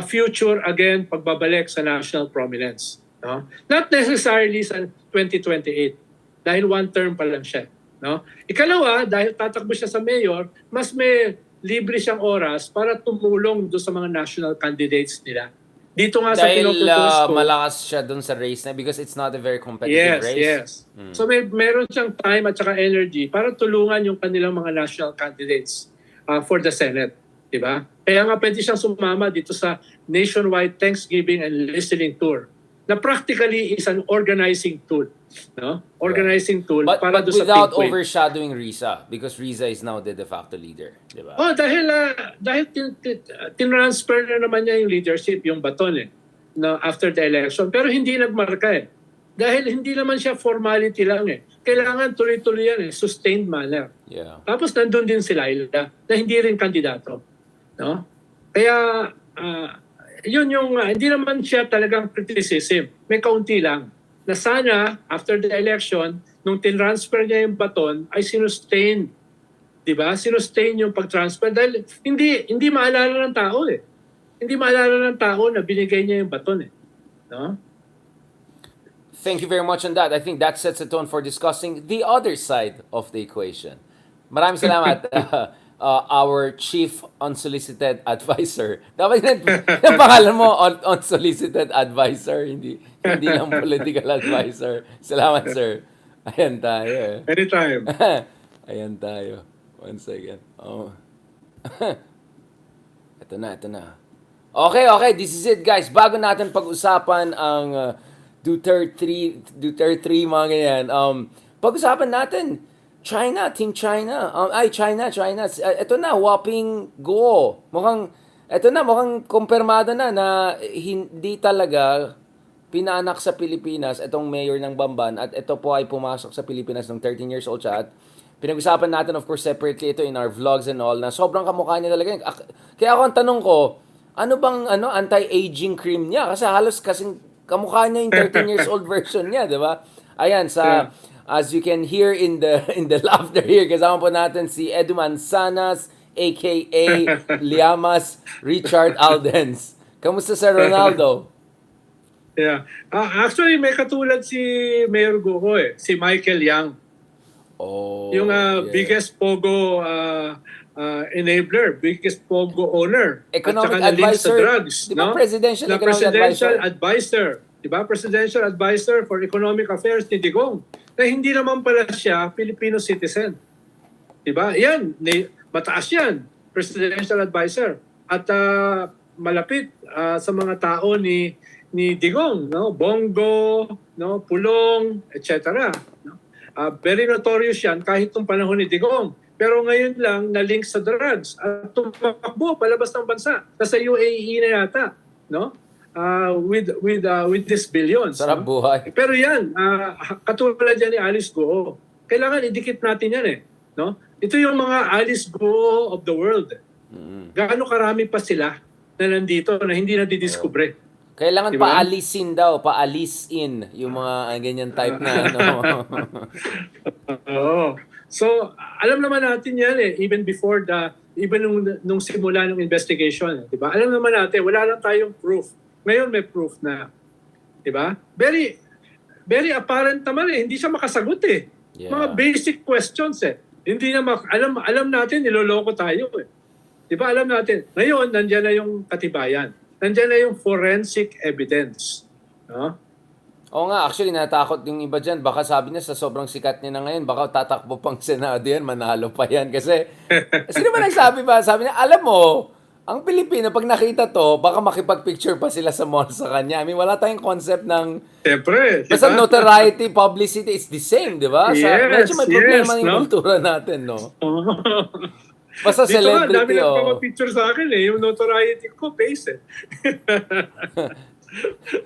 future, again, pagbabalik sa national prominence. No? Not necessarily sa 2028, dahil one term pa lang siya. No? Ikalawa, dahil tatakbo siya sa mayor, mas may libre siyang oras para tumulong doon sa mga national candidates nila. Dito nga sa pinopropose ko. Malakas siya doon sa race na because it's not a very competitive race. Yes. So meron siyang time at saka energy para tulungan yung kanilang mga national candidates for the Senate. Diba? Kaya nga pwede siyang sumama dito sa nationwide Thanksgiving and listening tour na practically is an organizing tool. No? Organizing tool but para doon sa without pinpoint. overshadowing Riza because Riza is now the de facto leader. Diba? Dahil tinransfer na naman niya yung leadership, yung baton na after the election. Pero hindi nagmarka Dahil hindi naman siya formality lang Kailangan tuloy-tuloy yan sustained manner. Yeah. Tapos nandun din si Laila na hindi rin kandidato. No? Kaya yun yung hindi naman siya talagang criticism. May kaunti lang. Na sana after the election, nung tinransfer niya yung baton ay sinustain. 'Di ba? Sinustain yung pag-transfer dahil hindi maalala ng tao Hindi maalala ng tao na binigay niya yung baton No? Thank you very much on that. I think that sets the tone for discussing the other side of the equation. Maraming salamat. Our chief unsolicited advisor. Dapat yung pangalan mo, unsolicited advisor, hindi lang political advisor. Salamat, sir. Ayan tayo. Anytime. Ayan tayo. One second. Ito na. Okay. This is it, guys. Bago natin pag-usapan ang Duterte 3, mga ganyan. Pag-usapan natin Team China. China. Ito na, whopping go. Mukhang kumpirmado na hindi talaga pinaanak sa Pilipinas itong mayor ng Bamban at ito po ay pumasok sa Pilipinas ng 13 years old siya at pinag-usapan natin of course separately ito in our vlogs and all na sobrang kamukha niya talaga. Kaya ako ang tanong ko, ano bang anti-aging cream niya? Kasi halos kasing kamukha niya yung 13 years old version niya, di ba? Ayan, as you can hear in the laughter here, kasama po natin si Edu Manzanas, aka Liamas Richard Aldens. Kamusta Sir Ronaldo? Yeah. Actually, may katulad si Mayor Guo si Michael Yang. Yung biggest pogo enabler, biggest pogo owner. Economic at saka advisor. Sa drugs, Diba presidential advisor? Diba presidential advisor for economic affairs ni Digong. Na hindi naman pala siya Filipino citizen. Diba? Yan, mataas yan. Presidential advisor. At malapit sa mga tao ni Digong, no? Bongo, no? Pulong, etc. No? Very notorious yan kahit nung panahon ni Digong. Pero ngayon lang na-link sa drugs at tumakbo palabas ng bansa. Nasa UAE na yata, no? With this billions. Sarap no? buhay. Pero yan, katulad yan ni Alice Guo. Kailangan idikit natin yan no? Ito yung mga Alice Guo of the world. Gaano karami pa sila na nandito na hindi na didiskubre. Kailangan Diba? paalisin daw, paalisin yung mga ganyan type na ano. Oo. So, alam naman natin yan even before even nung simula ng investigation, 'di ba? Alam naman natin, wala lang tayong proof. Ngayon may proof na. 'Di ba? Very very apparent naman hindi siya makasagot Yeah. Mga basic questions Hindi na alam natin niloloko tayo 'Di ba? Alam natin. Ngayon nandiyan na yung katibayan. Nandiyan na yung forensic evidence. No? Oo nga, actually natakot yung iba dyan. Baka sabi niya sa sobrang sikat niya na ngayon, baka tatakbo pang Senado yan, manalo pa yan. Kasi, sino ba nagsabi ba? Sabi niya, alam mo, ang Pilipino, pag nakita to, baka makipag-picture pa sila sa mall sa kanya. I mean, wala tayong concept ng... Siyempre. Basta notoriety, publicity, it's the same, di ba? Medyo may problema yung kultura natin, no? Basta Dito celebrity, dami nagpapapicture sa akin yung notoriety ko, face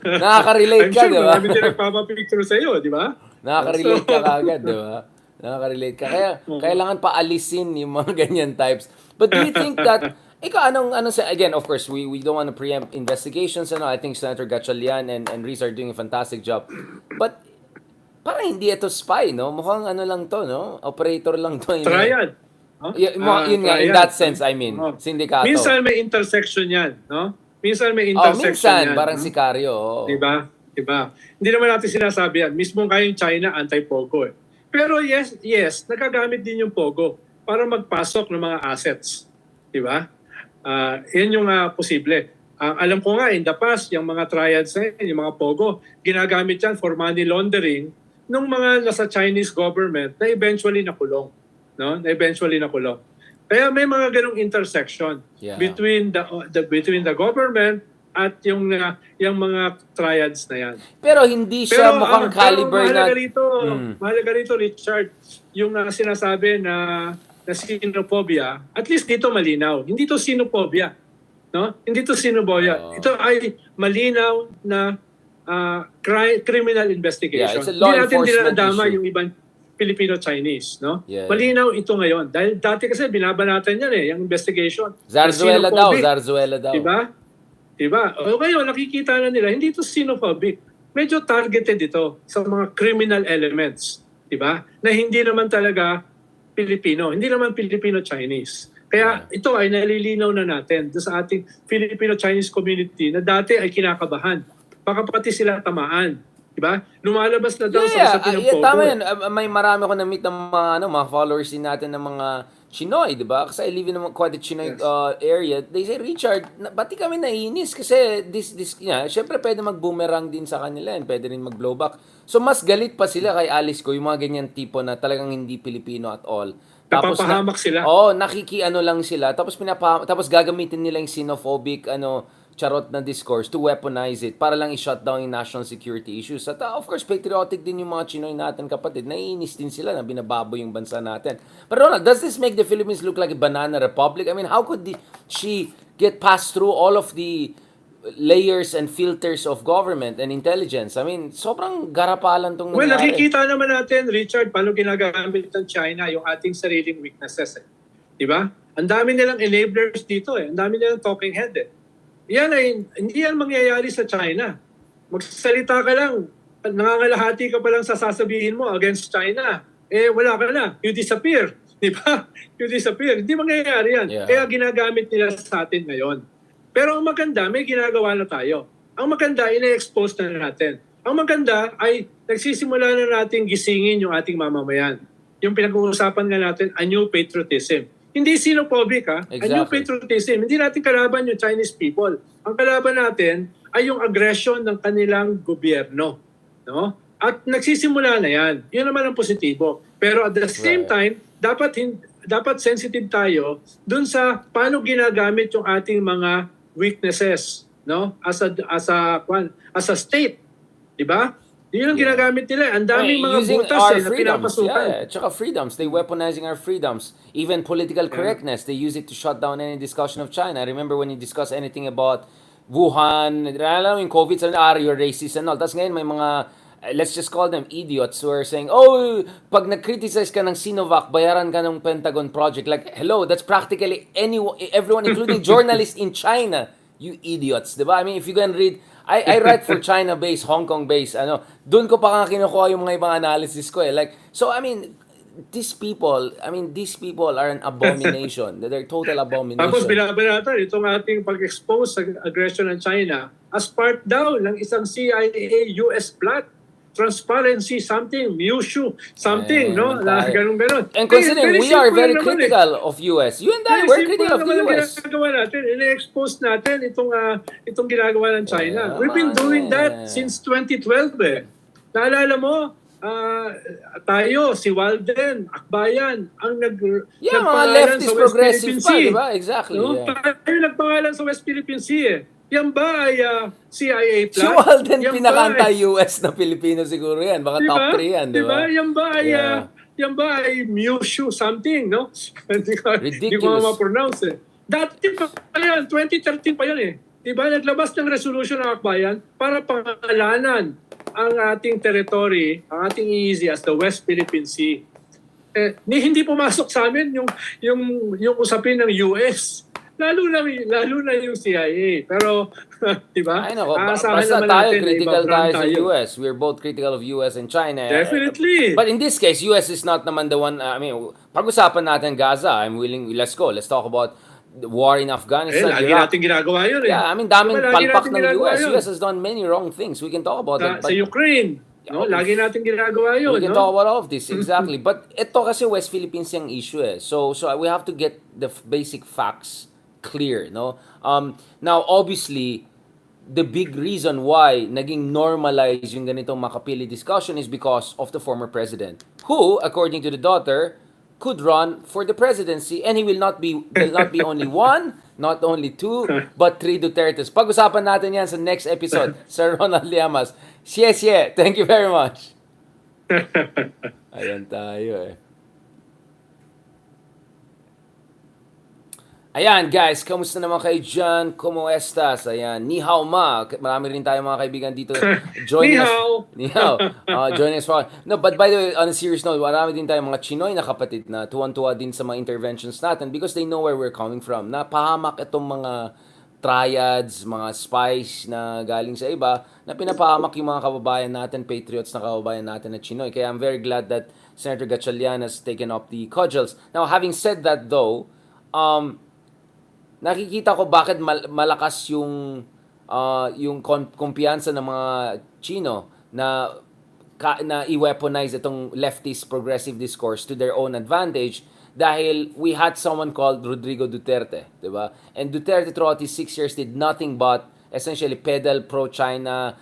Nakaka-relate ka, di ba? Marami din nagpapapicture sa iyo, di ba? Nakaka-relate ka kagad, di ba? Nakaka-relate ka. Kaya, kailangan paalisin yung mga ganyan types. But do you think that, again, of course, we don't want to preempt investigations, I think Senator Gatchalian and Reese are doing a fantastic job. But, parang hindi ito spy, no? Mukhang lang to, no? Operator lang to. Triad. Yun nga, in that sense, I mean, sindikato. Minsan may intersection yan, no? Minsan may intersection yan. Parang sikaryo. Diba? Hindi naman natin sinasabi yan. Mismo kayong China, anti-Pogo Pero yes, nagagamit din yung Pogo para magpasok ng mga assets. Diba? Yan yung posible. Alam ko nga, in the past, yung mga triads na yan, yung mga Pogo, ginagamit yan for money laundering ng mga nasa Chinese government na eventually nakulong. No? Na eventually nakulong. Kaya may mga ganong intersection between the government at yung mga triads na yan. Pero hindi siya mukhang caliber na... Mahalaga rito, Richard, yung sinasabi na xenophobia, at least dito malinaw. Hindi to xenophobia. No? Hindi to xenophobia. Ito ay malinaw na criminal investigation. It's a law hindi natin enforcement dinadama issue. yung ibang Filipino-Chinese, no? Yeah. Malinaw ito ngayon. Dahil dati kasi binabanatan yan yung investigation. Zarzuela daw. Diba? O ngayon, nakikita na nila, hindi ito xenophobic. Medyo targeted ito sa mga criminal elements. Diba? Na hindi naman talaga Pilipino. Hindi naman Filipino-Chinese. Kaya ito ay nalilinaw na natin sa ating Filipino-Chinese community na dati ay kinakabahan. Baka pati sila tamaan. Diba? Lumalabas na daw sa usapin ng Pogo. Tama yan. May marami ako na-meet ng mga followers din natin ng mga Chinoy, di ba? Kasi I live in quite a Chinoy area. They say, Richard, ba't kami naiinis? Kasi syempre pwede mag-boomerang din sa kanila and pwede rin mag-blowback. So mas galit pa sila kay Alice ko, yung mga ganyan tipo na talagang hindi Pilipino at all. Tapos napapahamak sila. Nakikiano lang sila. Tapos tapos gagamitin nila yung xenophobic charot na discourse to weaponize it para lang i-shut down yung national security issues. At of course, patriotic din yung mga Chinoy natin kapatid. Naiinis din sila na binababoy yung bansa natin. But Ronald, does this make the Philippines look like a banana republic? I mean, how could she get passed through all of the layers and filters of government and intelligence? I mean, sobrang garapalan tong nangyari. Well, nakikita naman natin, Richard, paano ginagamit ng China yung ating sariling weaknesses. Diba? Ang dami nilang enablers dito Ang dami nilang talking head hindi yan mangyayari sa China. Magsasalita ka lang, nangangalahati ka pa lang sa sasabihin mo against China. Wala ka na. You disappear. Di ba? You disappear. Hindi mangyayari yan. Yeah. Kaya ginagamit nila sa atin ngayon. Pero ang maganda, may ginagawa na tayo. Ang maganda, ina-expose na natin. Ang maganda ay nagsisimula na natin gisingin yung ating mamamayan. Yung pinag-uusapan nga natin, a new patriotism. Hindi xenophobic Exactly. A new patriotism. Hindi natin kalaban yung Chinese people. Ang kalaban natin ay yung aggression ng kanilang gobyerno. No? At nagsisimula na yan. Yun naman ang positibo. Pero at the same time, dapat sensitive tayo dun sa paano ginagamit yung ating mga weaknesses, no? As a state, di ba? Yun ang ginagamit nila. Ang daming mga Using butas our na freedoms. pinapasukan. Tsaka freedoms. They weaponizing our freedoms. Even political correctness. They use it to shut down any discussion of China. I remember when you discuss anything about Wuhan, alam mo yung COVID, you're racist and all. Tapos ngayon may mga, let's just call them idiots who are saying, oh, pag nag-criticize ka ng Sinovac, bayaran ka ng Pentagon project. Like, hello, that's practically everyone, including journalists in China. You idiots, di ba? I mean, if you can read, I write for China-based, Hong Kong-based, doon ko pa nga kinukuha yung mga ibang analysis ko eh. Like, so I mean, these people are an abomination. They're total abomination. Tapos binabanatan itong ating pag-expose sa aggression ng China as part daw ng isang CIA-US plot. Transparency, something, Mushu, something, no? Ganun. And considering we are very critical of US. You and I, we're critical of the US. Ginagawa natin, ini-expose natin itong ginagawa ng China. We've been doing that since 2012 eh. Naalala mo, tayo, si Walden, Akbayan, ang mga leftist progressive pa, di ba? Exactly. No? Tayo nagpangalan sa West Philippine Sea eh. Yan ba ay CIA plan? Si Walden pinakanta-US na Pilipino siguro yan. Baka diba? top 3 yan, di ba? Yan ba ay Mushu something, no? Ridiculous. Hindi ko ma-pronounce eh. Dati pa yan, 2013 pa yan eh. Diba? Naglabas ng resolution ng Akbayan para pangalanan ang ating territory, ang ating EEZ as the West Philippine Sea. Hindi pumasok sa amin yung usapin ng US. Lalo na yung CIA. Pero, di ba? I know. Basta tayo, critical tayo sa US. We're both critical of US and China. Definitely. But in this case, US is not naman the one, pag-usapan natin Gaza. I'm willing, let's go. Let's talk about the war in Afghanistan, lagi Iraq. natin ginagawa yun eh. Yeah, daming palpak ng US. Yun. US has done many wrong things. We can talk about it. Sa Ukraine. No, lagi natin ginagawa yun. We can talk about all of this, exactly. But ito kasi West Philippines yung issue eh. So we have to get the basic facts clear, no? Now, obviously, the big reason why naging normalized yung ganitong makapili discussion is because of the former president, who, according to the daughter, could run for the presidency, and he will not be only one, not only two, but 3 Dutertes. Pag-usapan natin yan sa next episode, Sir Ronald Llamas. Xie. Thank you very much. Ayan tayo eh. Ayan guys, kamusta naman kayo dyan? Como estas? Ayan, ni hao ma. Marami rin tayo mga kaibigan dito. Join us. Ni hao. Join us for. No, but by the way, on a serious note, marami din tayo mga Chinoy na kapatid na tuwan-tuwa din sa mga interventions natin because they know where we're coming from. Napahamak itong mga triads, mga spies na galing sa iba, na pinapahamak yung mga kababayan natin, patriots na kababayan natin na Chinoy. Kaya I'm very glad that Senator Gatchalian has taken up the cudgels. Now, having said that though, nakikita ko bakit malakas yung kumpiyansa ng mga Chino na i-weaponize itong leftist progressive discourse to their own advantage dahil we had someone called Rodrigo Duterte, di ba? And Duterte throughout his 6 years did nothing but essentially peddle pro-China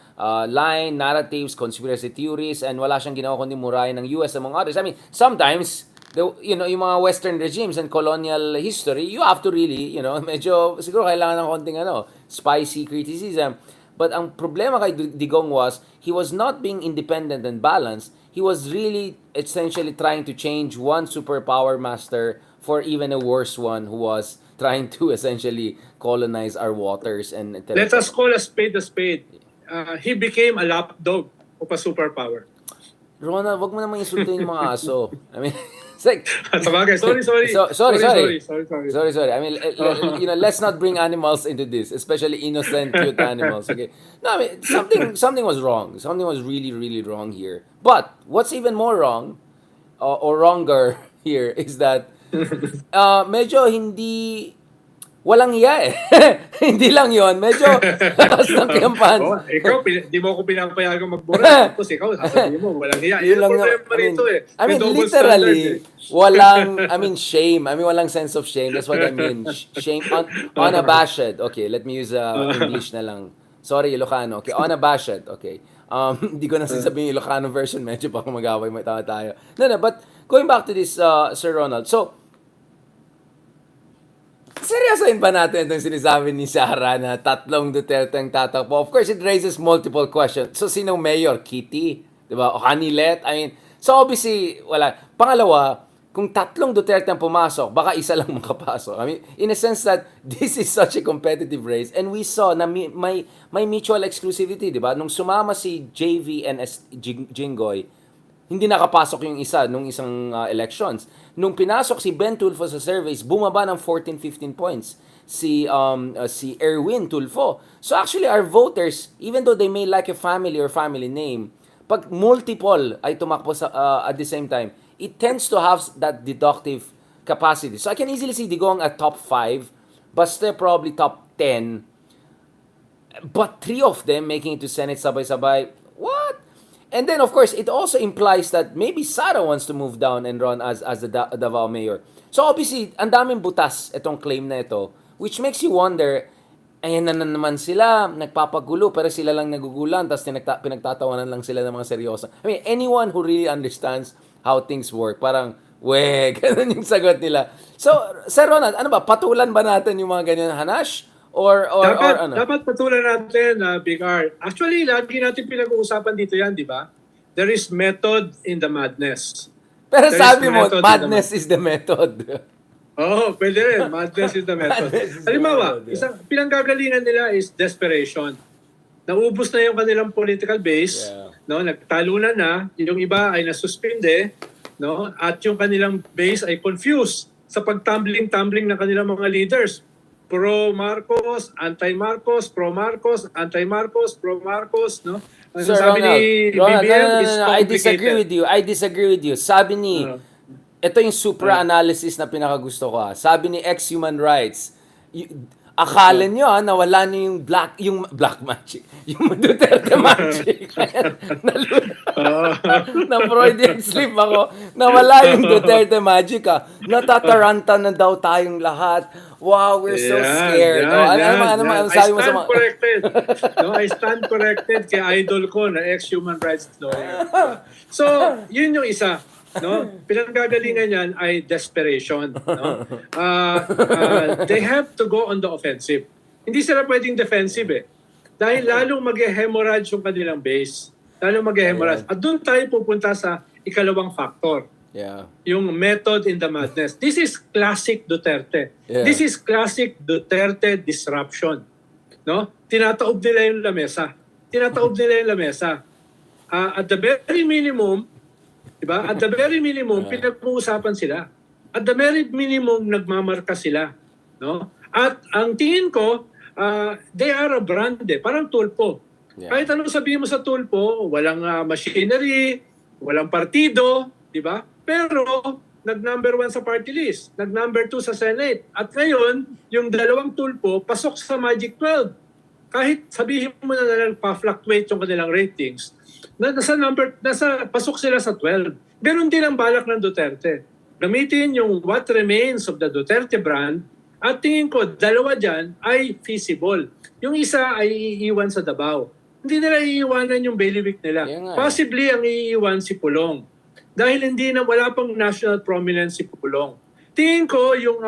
line, narratives, conspiracy theories, and wala siyang ginawa kundi murahin ng US among others. I mean, sometimes yung mga Western regimes and colonial history, you have to really, medyo siguro kailangan ng konting spicy criticism. But ang problema kay Digong was, he was not being independent and balanced. He was really essentially trying to change one superpower master for even a worse one who was trying to essentially colonize our waters and let us call a spade a spade. He became a lapdog of a superpower. Ronald, wag mo namang insultuhin yung mga aso. I mean, it's like, sorry. Sorry. I mean, let's not bring animals into this, especially innocent, cute animals. Okay. No, I mean, something was wrong. Something was really, really wrong here. But what's even more wrong, or wronger here, is that medyo walang hiya eh. Hindi lang yon, medyo lakas ng kampanya. Ikaw, di mo ako pinapayagang magbura. Tapos ikaw, sasabihin mo, walang hiya. Yun lang rito eh. I mean, literally, shame. I mean, walang sense of shame. That's what I mean. Shame, unabashed. Okay, let me use English na lang. Sorry, Ilocano. Okay, unabashed. Okay. Hindi ko na sasabihin yung Ilocano version. Medyo baka mag-away tayo. No, but going back to this, Sir Ronald. So, Seryosoin ba natin itong sinasabi ni Sarah na tatlong Duterte ang tatakbo? Of course, it raises multiple questions. So, sinong mayor? Kitty? Diba? O Hanilet? I mean, so obviously, wala. Pangalawa, kung tatlong Duterte ang pumasok, baka isa lang makapasok. I mean, in a sense that this is such a competitive race and we saw na may mutual exclusivity, di ba? Nung sumama si JV and Jinggoy, hindi nakapasok yung isa nung isang elections. Nung pinasok si Ben Tulfo sa surveys, bumaba ng 14-15 points si Erwin Tulfo. So actually our voters, even though they may like a family or family name, pag multiple ay tumakbo at the same time, it tends to have that deductive capacity. So I can easily see Digong at top 5, Baste probably top 10, but 3 of them making it to Senate sabay-sabay. What? And then, of course, it also implies that maybe Sara wants to move down and run as the Davao mayor. So, obviously, ang daming butas itong claim na ito, which makes you wonder, ayan na naman sila, nagpapagulo, pero sila lang nagugulan, tapos pinagtatawanan lang sila ng mga seryoso. I mean, anyone who really understands how things work, parang, ganun yung sagot nila. So, Sir Ronald, ano ba, patulan ba natin yung mga ganyan hanash? Or ano? Dapat patulan natin, Big R. Actually, lagi natin pinag-uusapan dito yan, di ba? There is method in the madness. Pero There sabi is mo, method madness is the method. Oo, pwede rin. Madness is the method. Halimbawa, isang pinanggagalingan nila is desperation. Naubos na yung kanilang political base, no? Nagtalunan na, yung iba ay nasuspinde, no? At yung kanilang base ay confused sa pagtumbling-tumbling ng kanilang mga leaders. Pro-Marcos, anti-Marcos, pro-Marcos, anti-Marcos, pro-Marcos, no? Ang Sir sabi ni Ronald, BBM no, is I complicated. disagree with you. Sabi ni, ito yung supra-analysis na pinakagusto ko. Sabi ni ex-human rights, akala nyo nawala na yung black magic. Yung Duterte magic. Na Freudian slip ako. Nawala yung Duterte magic Natataranta na daw tayong lahat. Wow, we're so scared. Ano sabi mo sa mga... corrected. No, I stand corrected kay idol ko na ex-human rights lawyer. So, yun yung isa. No, pinanggagalingan yan ay desperation. No? They have to go on the offensive. Hindi sila pwedeng defensive dahil lalong mag-hemorrhage yung kanilang base. Lalong mag-hemorrhage. At doon tayo pupunta sa ikalawang factor. Yeah. Yung method in the madness. This is classic Duterte. Yeah. This is classic Duterte disruption. No? Tinataob nila yung lamesa. At the very minimum, diba? At the very minimum, pinag-uusapan sila. At the very minimum, nagmamarka sila. No? At ang tingin ko, they are a brand parang tulpo. Yeah. Kahit anong sabihin mo sa tulpo, walang machinery, walang partido, di ba? Pero nag-number 1 sa party list, nag-number 2 sa Senate. At ngayon, yung dalawang tulpo, pasok sa Magic 12. Kahit sabihin mo na pa-fluctuate yung kanilang ratings, pasok sila sa 12. Ganon din ang balak ng Duterte. Gamitin yung what remains of the Duterte brand at tingin ko, dalawa dyan ay feasible. Yung isa ay iiwan sa Davao. Hindi nila iiwanan yung bailiwick nila. Possibly ang iiwan si Pulong. Dahil wala pang national prominence si Pulong. Tingin ko yung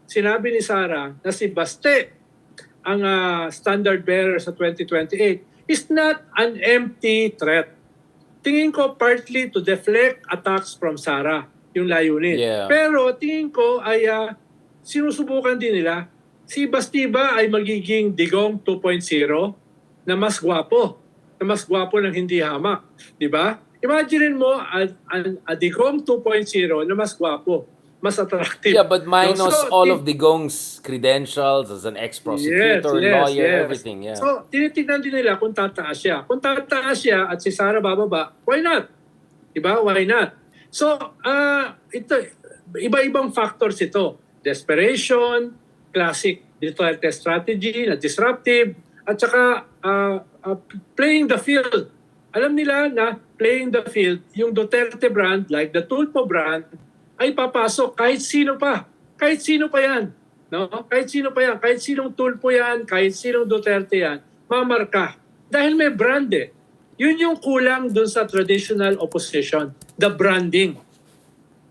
sinabi ni Sara na si Baste ang standard bearer sa 2028 is not an empty threat. Tingin ko partly to deflect attacks from Sara, yung layunin. Yeah. Pero tingin ko ay sinusubukan din nila. Si Bastiba ay magiging Digong 2.0 na mas gwapo ng hindi hamak. Di ba? Imagine mo a Digong 2.0 na mas gwapo, mas attractive. Yeah, but minus all of Digong's credentials as an ex-prosecutor, lawyer, everything. Yeah. So, tinitignan din nila kung tataas siya. Kung tataas siya at si Sara bababa, why not? Diba? Why not? So, ito, iba-ibang factors ito. Desperation, classic Duterte strategy na disruptive, at saka playing the field. Alam nila na playing the field, yung Duterte brand, like the Tulpo brand, ay papasok kahit sino pa. Kahit sino pa yan. No? Kahit sino pa yan. Kahit sinong Tulpo yan, kahit sinong Duterte yan, mamarka. Dahil may brand Yun yung kulang dun sa traditional opposition. The branding.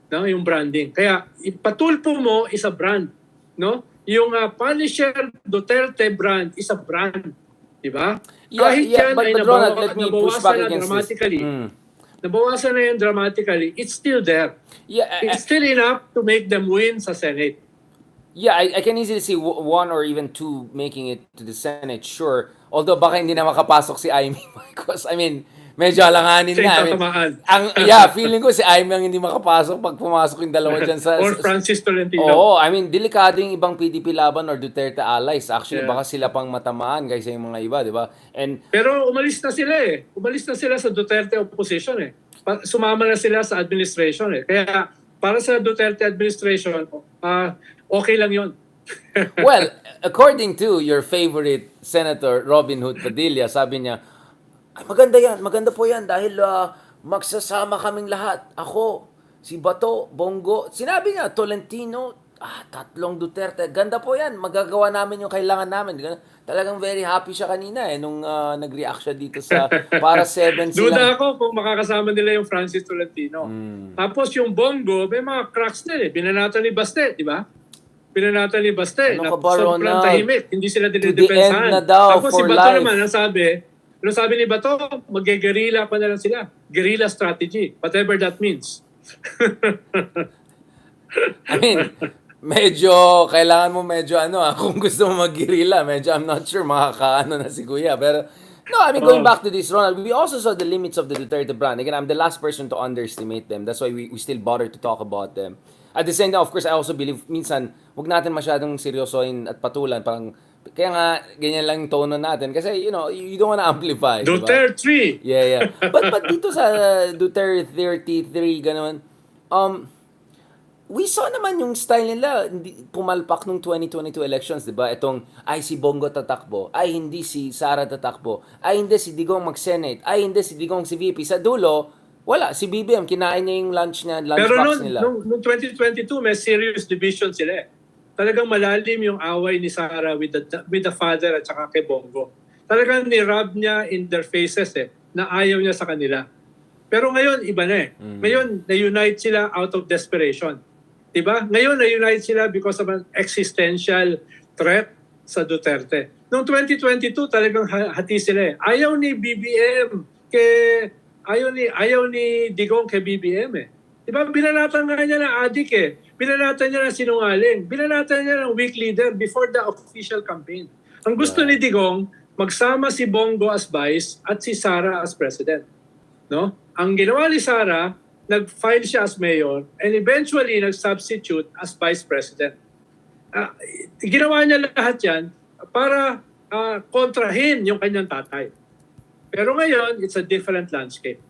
No? Yung branding. Kaya, ipatulpo mo is a brand. No? yung Punisher Duterte brand is a brand. Diba? Yeah, Kahit yeah, yan but ay Ronald, let me push back nabawasan na against this. dramatically. Nabawasan na yan dramatically. It's still there. Yeah, It's still enough to make them win sa Senate. yeah, I can easily see one or even two making it to the Senate, sure. Although baka hindi na makapasok si Amy because, I mean, medyo alanganin Siya na. yung I mean, tatamaan. feeling ko si Amy ang hindi makapasok pag pumasok yung dalawa dyan sa... Or Francis Tolentino. Oo, I mean, delikado yung ibang PDP laban or Duterte allies. Actually, Yeah. baka sila pang matamaan kaysa yung mga iba, di ba? And Pero umalis na sila eh. Umalis na sila sa Duterte opposition eh. Sumama na sila sa administration eh. Kaya para sa Duterte administration, okay lang yun. well, according to your favorite Senator Robin Hood Padilla, sabi niya, ay, maganda po yan dahil magsasama kaming lahat. Ako, si Bato, Bongo, sinabi niya, Tolentino, tatlong Duterte, ganda po yan, magagawa namin yung kailangan namin. Talagang very happy siya kanina nung nag-react siya dito sa para 7 Duda silang... ako kung makakasama nila yung Francis Tolentino. Tapos yung Bongo, may mga cracks din eh. Binanatan ni Baste, di ba? Binanatan ni Baste. Ano ka ba, Sobrang Ronald? tahimik. Hindi sila To the end dinidepensahan. na daw, Tapos for si Bato life. naman, ang sabi ni Bato, mag-guerrilla pa na lang sila. Guerrilla strategy. Whatever that means. I mean, kailangan mo kung gusto mo mag-guerrilla, I'm not sure makakaano na si Kuya. Pero, no, I mean, going back to this, Ronald, we also saw the limits of the Duterte brand. Again, I'm the last person to underestimate them. That's why we still bother to talk about them. At the same time, of course, I also believe, minsan, wag natin masyadong seryosoin at patulan. Parang, kaya nga, ganyan lang yung tono natin. Kasi, you don't wanna amplify. Duterte 3. Yeah. But dito sa Duterte 33, gano'n, we saw naman yung style nila, pumalpak nung 2022 elections, di ba? Itong, ay si Bongo tatakbo, ay hindi si Sara tatakbo, ay hindi si Digong mag-Senate, ay hindi si Digong si VP. Sa dulo, wala, si BBM, kinain niya yung lunch Pero box nila. noong 2022, may serious division sila eh. Talagang malalim yung away ni Sara with the father at saka kay Bongo. Talagang ni-rub niya in their faces eh, na ayaw niya sa kanila. Pero ngayon, iba na eh. Ngayon, na-unite sila out of desperation. Diba? Ngayon, na-unite sila because of an existential threat sa Duterte. Noong 2022, talagang hati sila eh. Ayaw ni BBM ayaw ni Digong kay BBM eh. Diba? Binanatan nga niya ng adik eh. Binanatan niya ng sinungaling. Binanatan niya ng weak leader before the official campaign. Ang gusto ni Digong, magsama si Bongo as vice at si Sara as president. No? Ang ginawa ni Sara, nag-file siya as mayor and eventually nag-substitute as vice president. Ginawa niya lahat yan para kontrahin yung kanyang tatay. Pero ngayon, it's a different landscape.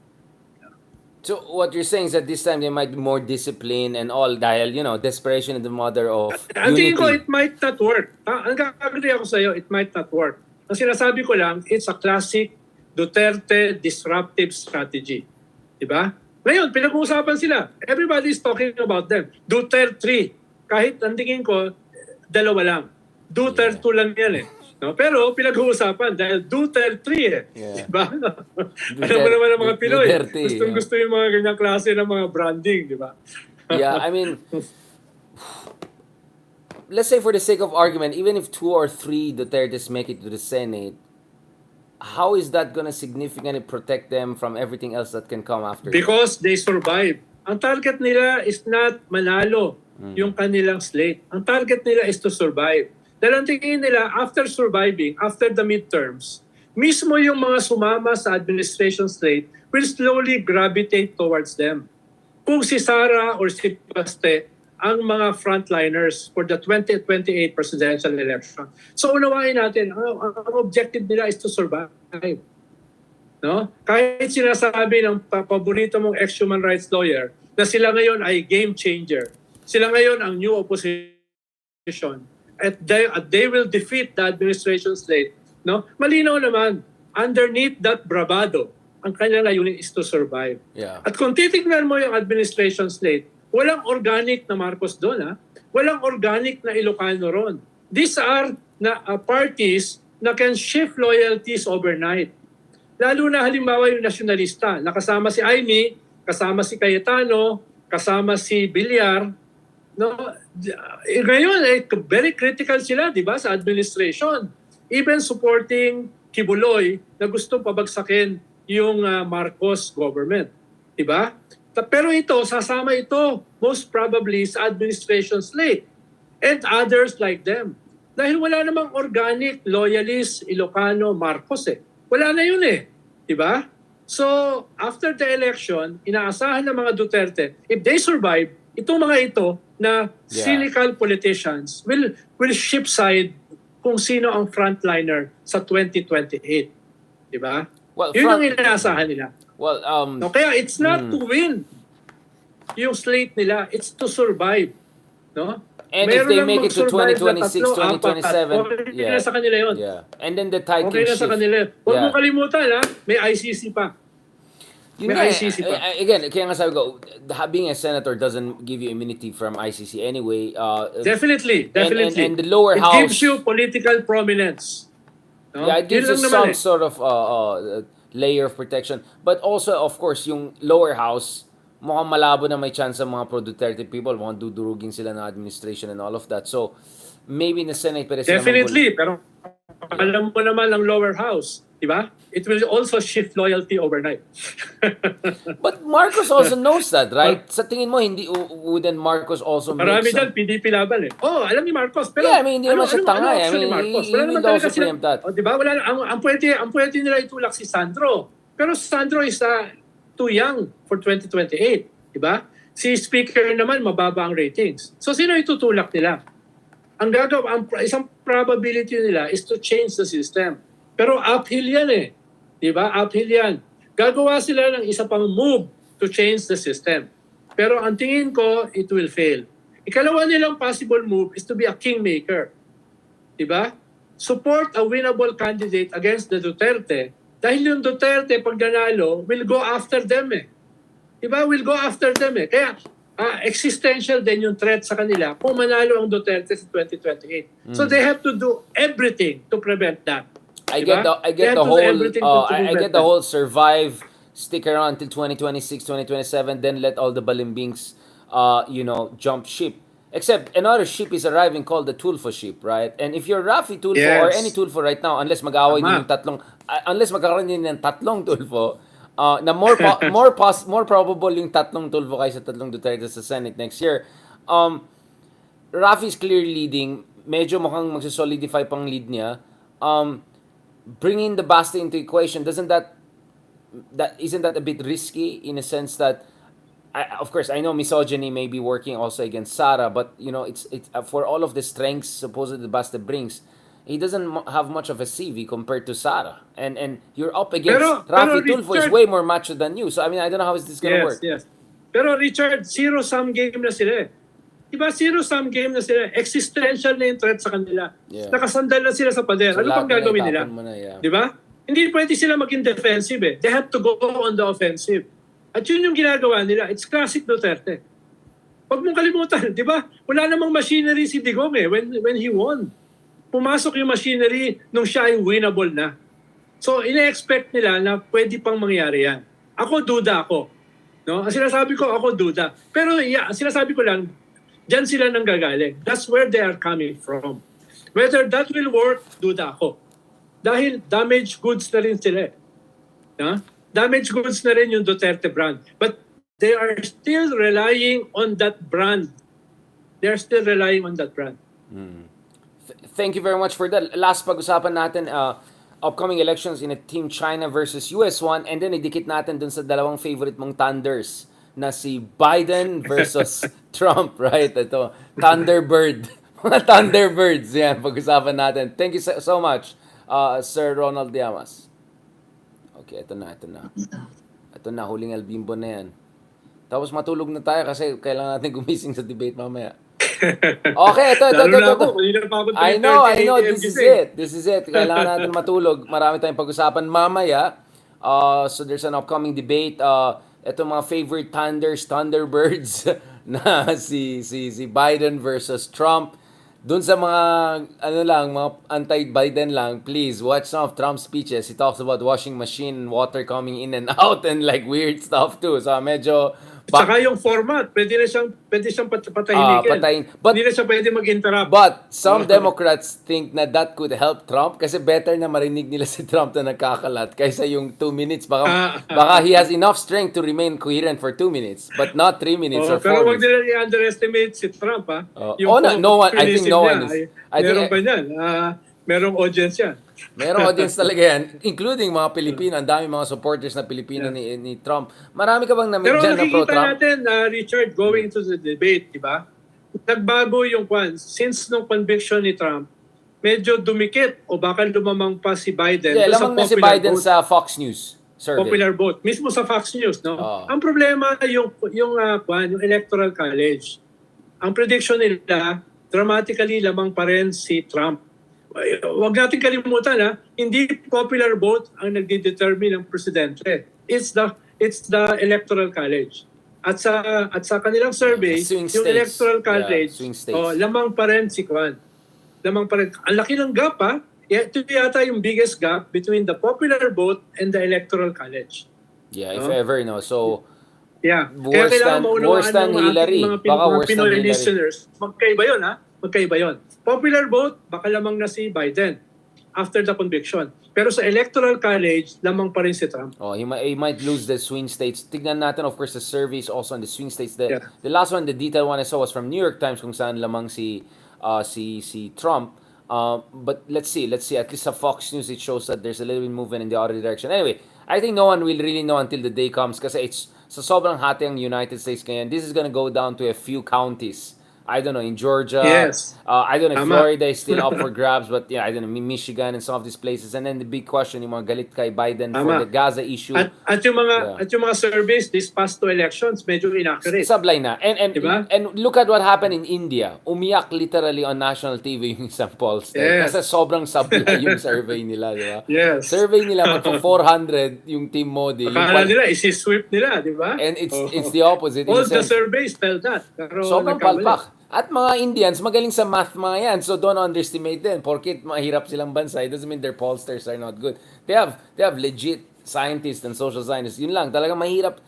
So what you're saying is that this time they might be more disciplined and all dahil, desperation is the mother of Ang tingin unity. ko, it might not work. Ang agree ako sa iyo, it might not work. Ang sinasabi ko lang, it's a classic Duterte disruptive strategy. Diba? Ngayon, pinag-uusapan sila. Everybody is talking about them. Duterte 3. Kahit ang tingin ko, dalawa lang. Duterte 2 lang yan eh. No? Pero pinag-uusapan dahil Duterte 3 eh. Yeah. Diba? Alam mo naman ang mga Pinoy. Duterte, Gusto yung mga ganyang klase ng mga branding. Diba? Yeah, I mean, let's say for the sake of argument, even if 2 or 3 Dutertes make it to the Senate, how is that gonna significantly protect them from everything else that can come after? Because they survive. Ang target nila is not manalo yung kanilang slate. Ang target nila is to survive. Dahil ang tingin nila, after surviving, after the midterms, mismo yung mga sumama sa administration slate will slowly gravitate towards them. Kung si Sara or si Baste ang mga frontliners for the 2028 presidential election. So unawain natin, ang objective nila is to survive. No? Kahit sinasabi ng paborito mong ex-human rights lawyer na sila ngayon ay game changer. Sila ngayon ang new opposition. At they will defeat the administration slate. No? Malinaw naman, underneath that bravado, ang kanyang layunin is to survive. Yeah. At kung titignan mo yung administration slate, walang organic na Marcos doon. Ha? Walang organic na Ilocano ron. These are parties na can shift loyalties overnight. Lalo na halimbawa yung nasyonalista, nakasama si Aimee, kasama si Cayetano, kasama si Villar, No, ngayon very critical sila, 'di ba, sa administration. Even supporting Kibuloy na gustong pabagsakin yung Marcos government, 'di ba? Pero ito sasama ito most probably sa administration slate and others like them. Dahil wala namang organic loyalist Ilocano Marcos eh. Wala na yun eh, 'di ba? So, after the election, inaasahan ng mga Duterte, if they survive, itong mga ito na cynical politicians will shift side kung sino ang frontliner sa 2028. Di ba? Well, Yun ang inaasahan nila. Well, No, kaya it's not to win yung slate nila, it's to survive. No? and if Meron they lang make it to mag-survive na 2026, tatlo, apat. 2027, Okay na sa kanila yun. yeah. And then the tide Okay can na sa shift. kanila. Huwag Yeah. mo kalimutan may ICC pa. Yun May nga, ICC pa. again, kaya nga sabi ko, being a senator doesn't give you immunity from ICC anyway. Definitely. And the lower it house, gives you political prominence. No? yeah, it gives you Yun lang naman some sort of layer of protection. But also, of course, yung lower house, mukhang malabo na may chance sa mga pro-Duterte people, mukhang dudurugin sila ng administration and all of that. So, maybe in the Senate, pero sila Definitely. Pero alam mo naman ang lower house, di ba? It will also shift loyalty overnight. But Marcos also knows that, right? Sa tingin mo, hindi wouldn't Marcos also make Marami some... dyan, PDP laban eh. Oh, alam ni Marcos. Pero, Yeah, I mean, hindi naman siya tanga eh. I option ni mean, Marcos? he Wala naman will talaga also preempt that. Oh, di ba? Wala, ang pwede nila itulak si Sandro. Pero Sandro is too young for 2028. Di ba? Si Speaker naman, mababa ang ratings. So, sino itutulak nila? Ang isang probability nila is to change the system. Pero uphill yan eh. Di ba? Uphill yan. Gagawa sila ng isa pang move to change the system. Pero ang tingin ko, it will fail. Ikalawa nilang possible move is to be a kingmaker. Di ba? Support a winnable candidate against the Duterte dahil yung Duterte, pag nanalo, will go after them eh. Di ba? Will go after them eh. Kaya, existential din yung threat sa kanila kung manalo ang Duterte sa 2028. So they have to do everything to prevent that. I Diba? get the whole I get the whole survive, stick around till 2026, 2027, then let all the balimbings jump ship. Except another ship is arriving called the Tulfo ship, right? And if you're Rafi Tulfo or Yes. any Tulfo right now, unless mag-away din Tama. yung tatlong unless magkakaroon din ng tatlong Tulfo, na more probable yung tatlong Tulfo kaysa tatlong Duterte sa Senate next year. Rafi's clear leading, medyo mukhang magsa-solidify pang lead niya. Bringing the Basta into equation, isn't that a bit risky in a sense that of course I know misogyny may be working also against Sara, but it's for all of the strengths supposedly Basta brings, he doesn't have much of a CV compared to Sara, and you're up against Rafi Tulfo is Richard, way more macho than you, so I mean I don't know how is this gonna work. Yes. Pero Richard, zero-sum game na sila eh. Diba, zero-sum game na sila. Existential na yung threat sa kanila. Yeah. Nakasandal na sila sa pader. So, Ano pang lahat na gagawin nila? itapon mo na, yeah. Diba? Hindi pwede sila maging defensive eh. They have to go on the offensive. At yun yung ginagawa nila. It's classic Duterte. Huwag mong kalimutan, di ba? Wala namang machinery si Digong eh when he won. Pumasok yung machinery nung siya ay winnable na. So, ina-expect nila na pwede pang mangyari yan. Ako, duda ako. No? Ang sinasabi ko, ako duda. Pero ang sinasabi ko lang, diyan sila nang gagaling. That's where they are coming from. Whether that will work, duda ako. Dahil damaged goods na rin sila. Damaged goods na rin yung Duterte brand. But they are still relying on that brand. They are still relying on that brand. Thank you very much for that. Last pag-usapan natin, upcoming elections in a Team China versus US one, and then idikit natin dun sa dalawang favorite mong Thunders na si Biden versus Trump, right? Ito, Thunderbird. Mga Thunderbirds, yan, pag-usapan natin. Thank you so much, Sir Ronald Diamas. Okay, ito na. Ito na, huling albimbo na yan. Tapos matulog na tayo kasi kailangan natin gumising sa debate mamaya. Okay, ito. I know, this is it. Kailangan natin matulog. Marami tayong pag-usapan mamaya. So there's an upcoming debate. Ito mga favorite Thunderbirds na si Biden versus Trump. Doon sa mga mga anti-Biden lang, please watch some of Trump's speeches. He talks about washing machine, water coming in and out, and like weird stuff too. So medyo Saka yung format, pwede siyang patahimikin. Patayin. But Hindi na siya pwede mag-interrupt. some Democrats think na that could help Trump kasi better na marinig nila si Trump na nagkakalat kaysa yung 2 minutes. Baka he has enough strength to remain coherent for 2 minutes, but not 3 minutes or 4 Pero wag minutes. nila i-underestimate si Trump, ha? No one, I think no one is. Meron pa niyan. Merong audience yan. Merong audience talaga yan, including mga Pilipino. Ang dami mga supporters na Pilipino ni Trump. Marami ka bang Pero dyan na nakikita pro-Trump? natin, Richard, going into the debate, di ba? Nagbago yung kwan. Since nung conviction ni Trump, medyo dumikit o baka lumamang pa si Biden. Yeah, doon sa lamang na si popular Biden vote. sa Fox News survey. Popular vote. Mismo sa Fox News, no? Ang problema yung Electoral College. Ang prediction nila, dramatically lamang pa rin si Trump. Huwag natin kalimutan, hindi popular vote ang nagde-determine ng presidente. It's the Electoral College. At sa kanilang survey, Swing yung states. Electoral College, Swing states. lamang pa rin si Kwan. Lamang pa rin. Ang laki ng gap, Ito yata yung biggest gap between the popular vote and the Electoral College. Yeah, if ever, no. So, Yeah. Worse Kaya kailangan than- maunawaan worse than ng Hillary. ating Baka mga worse than Pinoy Hillary. listeners. Magkaiba yun, Magkaiba yun. Popular vote, baka lamang na si Biden after the conviction. Pero sa Electoral College, lamang pa rin si Trump. he might lose the swing states. Tignan natin, of course, the surveys also on the swing states. The Yeah. last one, the detailed one I saw was from New York Times kung saan lamang si Trump. But let's see. At least sa Fox News, it shows that there's a little bit movement in the other direction. Anyway, I think no one will really know until the day comes kasi it's sa sobrang hati ang United States ngayon. This is gonna go down to a few counties. I don't know, in Georgia. Yes. I don't know if Tama. Florida is still up for grabs, but yeah, I don't know, Michigan and some of these places. And then the big question, yung mga galit kay Biden for Tama. the Gaza issue. At yung mga surveys this past 2 elections, medyo inaccurate. Sablay na. Diba? And look at what happened in India. Umiyak literally on national TV yung isang pollster. Yes. Kasi sobrang sablay yung survey nila, di ba? Yes. Survey nila, magpa 400 yung Team Modi. Akala nila, isi-sweep nila, di ba? And it's the opposite. All in a the sense. surveys tell that. Pero Sobrang nagkamali. palpak. At mga Indians, magaling sa math mga yan. So don't underestimate them. Porkit mahirap silang bansa, it doesn't mean their pollsters are not good. They have legit scientists and social scientists. Yun lang, talagang mahirap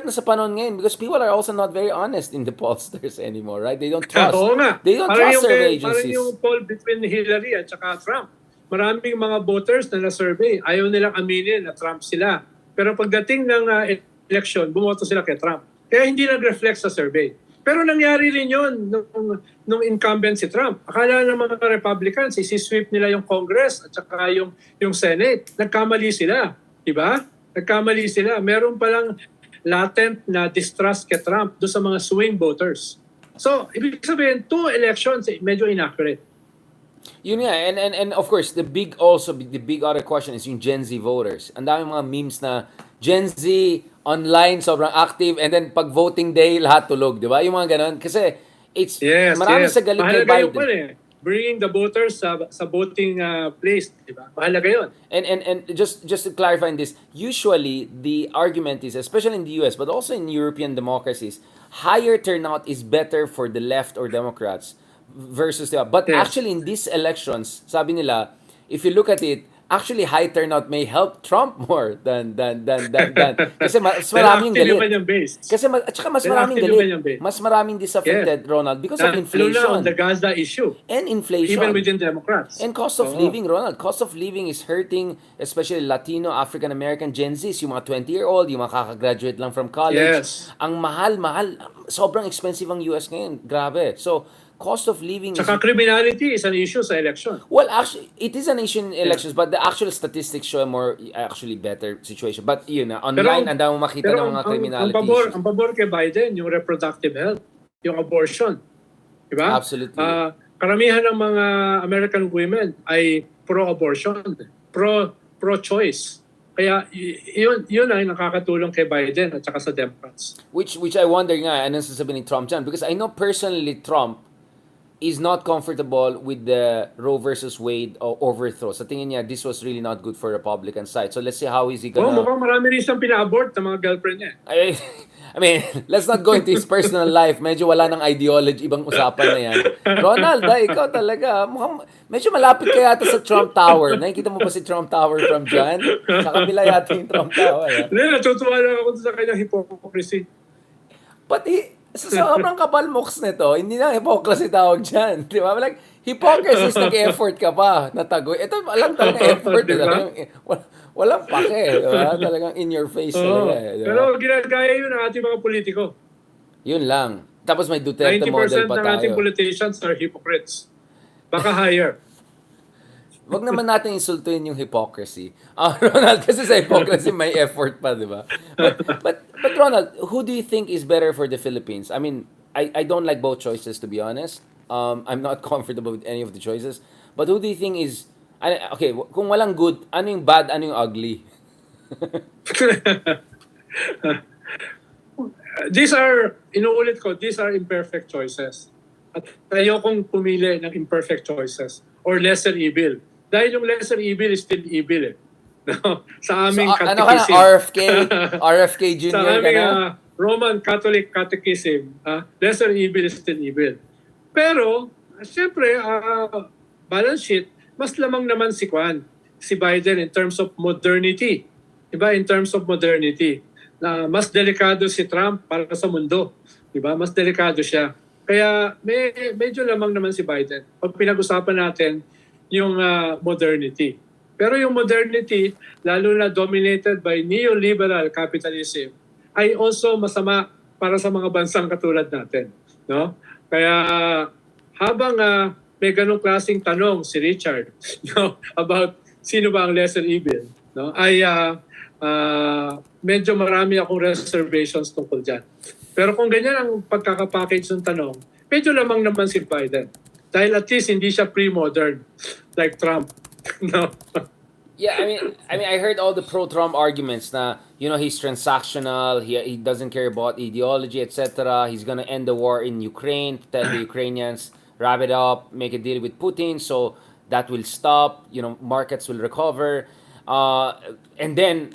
na sa panahon ngayon because people are also not very honest in the pollsters anymore, right? They don't trust. Oo nga. They don't Parang trust survey Parang agencies. yung poll between Hillary at saka Trump. Maraming mga voters na na-survey. Ayaw nilang aminin na Trump sila. Pero pagdating ng election, bumoto sila kay Trump. Kaya hindi nag-reflect sa survey. Pero nangyari rin yun nung incumbent si Trump. Akala ng mga Republicans, isi-sweep nila yung Congress at saka yung Senate. Nagkamali sila. Diba? Nagkamali sila. Meron palang latent na distrust kay Trump doon sa mga swing voters. So, ibig sabihin, 2 elections, medyo inaccurate. Yun nga, and of course, the big other question is yung Gen Z voters. Ang dami mga memes na Gen Z online, sobrang active, and then pag voting day, lahat tulog, di ba? Yung mga ganon. Kasi, marami sa galit kay Mahalaga Biden. yun bringing the voters sa voting place, di ba? Mahalaga yun. And just to clarify this, usually the argument is, especially in the US, but also in European democracies, higher turnout is better for the left or Democrats versus but Yes. actually in these elections, sabi nila, if you look at it, actually high turnout may help Trump more than kasi mas maraming Active yung galit. kanyang base. Kasi at saka mas They're maraming active yung galit. kanyang base. Mas maraming disaffected, Ronald, because of Lalo na inflation on the Gaza issue. and inflation. Even within Democrats. And cost of living, Ronald. Cost of living is hurting, especially Latino, African-American, Gen Zs, yung mga 20-year-old, yung mga kakagraduate lang from college. Yes. Ang mahal. Sobrang expensive ang US ngayon. Grabe. So, cost of living Saka criminality is an issue sa election. well, actually, it is an issue in elections, but the actual statistics show a more actually better situation. But yun na, online, ang dami makita ng mga criminality issues. Ang pabor kay Biden, yung reproductive health, yung abortion. Diba? Absolutely. Karamihan ng mga American women ay pro-abortion, pro-choice. Kaya yun ay nakakatulong kay Biden at saka sa Democrats. Which I wonder nga, ano sasabihin ni Trump dyan? Because I know personally Trump is not comfortable with the Roe versus Wade overthrow. Sa tingin niya, this was really not good for Republican side. So let's see how is he gonna... Mukhang marami rin siyang pina-abort ng mga girlfriend niya. I mean, let's not go into his personal life. Medyo wala ng ideology, ibang usapan na yan. Ronald, ikaw talaga, mukhang medyo malapit ka yata sa Trump Tower. Nakikita mo pa si Trump Tower from dyan? Sa kabila yata yung Trump Tower. Hindi, natutuwa lang ako sa kanyang hypocrisy. Pati, sa sobrang kabalmoks nito, hindi na hypocrisy tawag dyan. Di ba? Like, hypocrisy is nag-effort ka pa, natagoy. Ito, walang talagang effort. Di ba? Talagang, walang pake. Di ba? Talagang in your face talaga. Oo. Di ba? Pero ginagaya yun ng ating mga politiko. Yun lang. Tapos may Duterte model 90% pa ng ating tayo. politicians are hypocrites. Baka higher. Wag naman natin insultuin yung hypocrisy. Ronald, kasi sa hypocrisy may effort pa, di ba? But Ronald, who do you think is better for the Philippines? I mean, I don't like both choices, to be honest. I'm not comfortable with any of the choices. But who do you think is... Okay, kung walang good, ano yung bad, ano yung ugly? These are, inuulit ko, these are imperfect choices. At ayokong pumili ng imperfect choices or lesser evil. Dahil yung lesser evil is still evil eh. No? Sa aming Ano ka na, catechism. RFK Sa Junior ka aming na? Roman Catholic Catechism, lesser evil is still evil. Pero, siyempre, balance sheet, mas lamang naman si Biden in terms of modernity. Diba? In terms of modernity. Na mas delikado si Trump para sa mundo. Diba? Mas delikado siya. Kaya medyo lamang naman si Biden. Pag pinag-usapan natin yung modernity. Pero yung modernity, lalo na dominated by neoliberal capitalism, ay also masama para sa mga bansang katulad natin. No? Kaya habang may ganong klaseng tanong si Richard no, about sino ba ang lesser evil, no, ay medyo marami akong reservations tungkol dyan. Pero kung ganyan ang pagkakapackage ng tanong, medyo lamang naman si Biden. Dahil at least hindi siya pre-modern like Trump. No? Yeah, I mean, I heard all the pro-Trump arguments na, you know, he's transactional, he doesn't care about ideology, etc. He's gonna end the war in Ukraine, tell the Ukrainians, wrap it up, make a deal with Putin, so that will stop, you know, markets will recover. And then,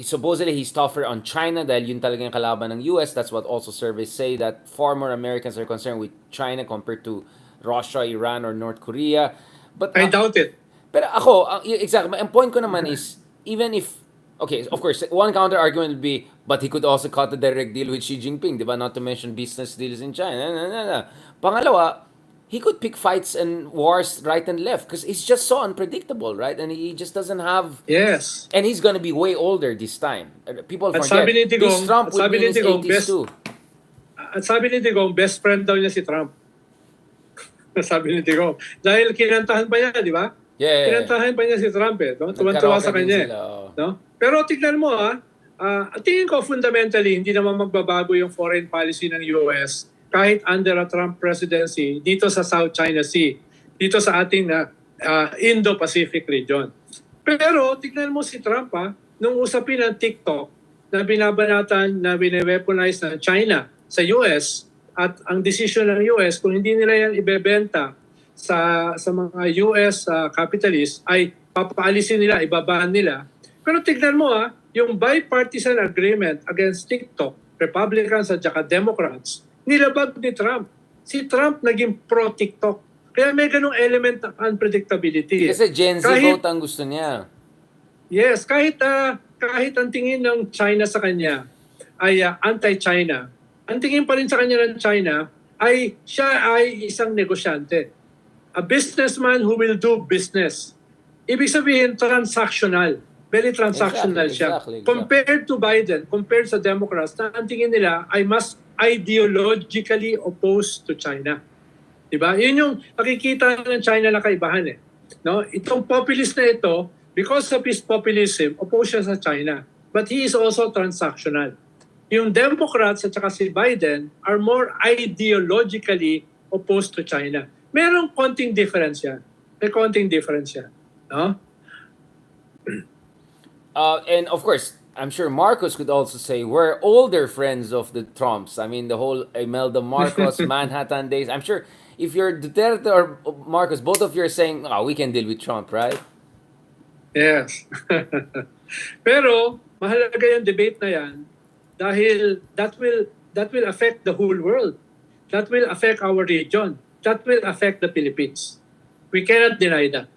supposedly he's tougher on China dahil yun talaga yung kalaban ng US. That's what also surveys say, that far more Americans are concerned with China compared to Russia, Iran, or North Korea. But I doubt it. pero ako, exactly, ang point ko naman is, even if, okay, of course, one counter argument would be, but he could also cut a direct deal with Xi Jinping, di ba? Not to mention business deals in China. Pangalawa, he could pick fights and wars right and left because he's just so unpredictable, right? And he just doesn't have... Yes. And he's gonna be way older this time. People At forget, sabi ni Tigong, this Trump would be in his 80s too. At sabi ni Tigong, best friend daw niya si Trump. Sabi ni Tigong. Dahil kinantahan pa niya, di ba? Yeah. Kinantahan pa niya si Trump eh. No? Tuwan-tuwa sa kanya eh. No? Pero tignan mo tingin ko fundamentally, hindi naman magbabago yung foreign policy ng US kahit under a Trump presidency dito sa South China Sea, dito sa ating Indo-Pacific region. Pero tignan mo si Trump nung usapin ng TikTok na binabanatan na bine-weaponize ng China sa US at ang decision ng US kung hindi nila yan ibebenta sa mga US capitalists ay papaalisin nila, ibabaan nila. Pero tignan mo yung bipartisan agreement against TikTok, Republicans at saka Democrats, nilabag ni Trump. Si Trump naging pro-TikTok. Kaya may ganung element ng unpredictability. Kasi Gen Z vote ang gusto niya. Yes, kahit ang tingin ng China sa kanya ay anti-China, ang tingin pa rin sa kanya ng China ay siya ay isang negosyante. A businessman who will do business. Ibig sabihin, transactional. Very transactional siya. Exactly. Compared to Biden, compared sa Democrats, na ang tingin nila ay mas ideologically opposed to China. Diba? Yun yung nakikita ng China na kaibahan eh. No? Itong populist na ito, because of his populism, opposed siya sa China. But he is also transactional. Yung Democrats at saka si Biden are more ideologically opposed to China. Merong konting difference yan. May konting difference yan. No? And of course, I'm sure Marcos could also say we're older friends of the Trumps. I mean, the whole Imelda Marcos, Manhattan days. I'm sure if you're Duterte or Marcos, both of you are saying, we can deal with Trump, right? Yes. Pero, mahalaga yung debate na yan dahil that will affect the whole world. That will affect our region. That will affect the Philippines. We cannot deny that.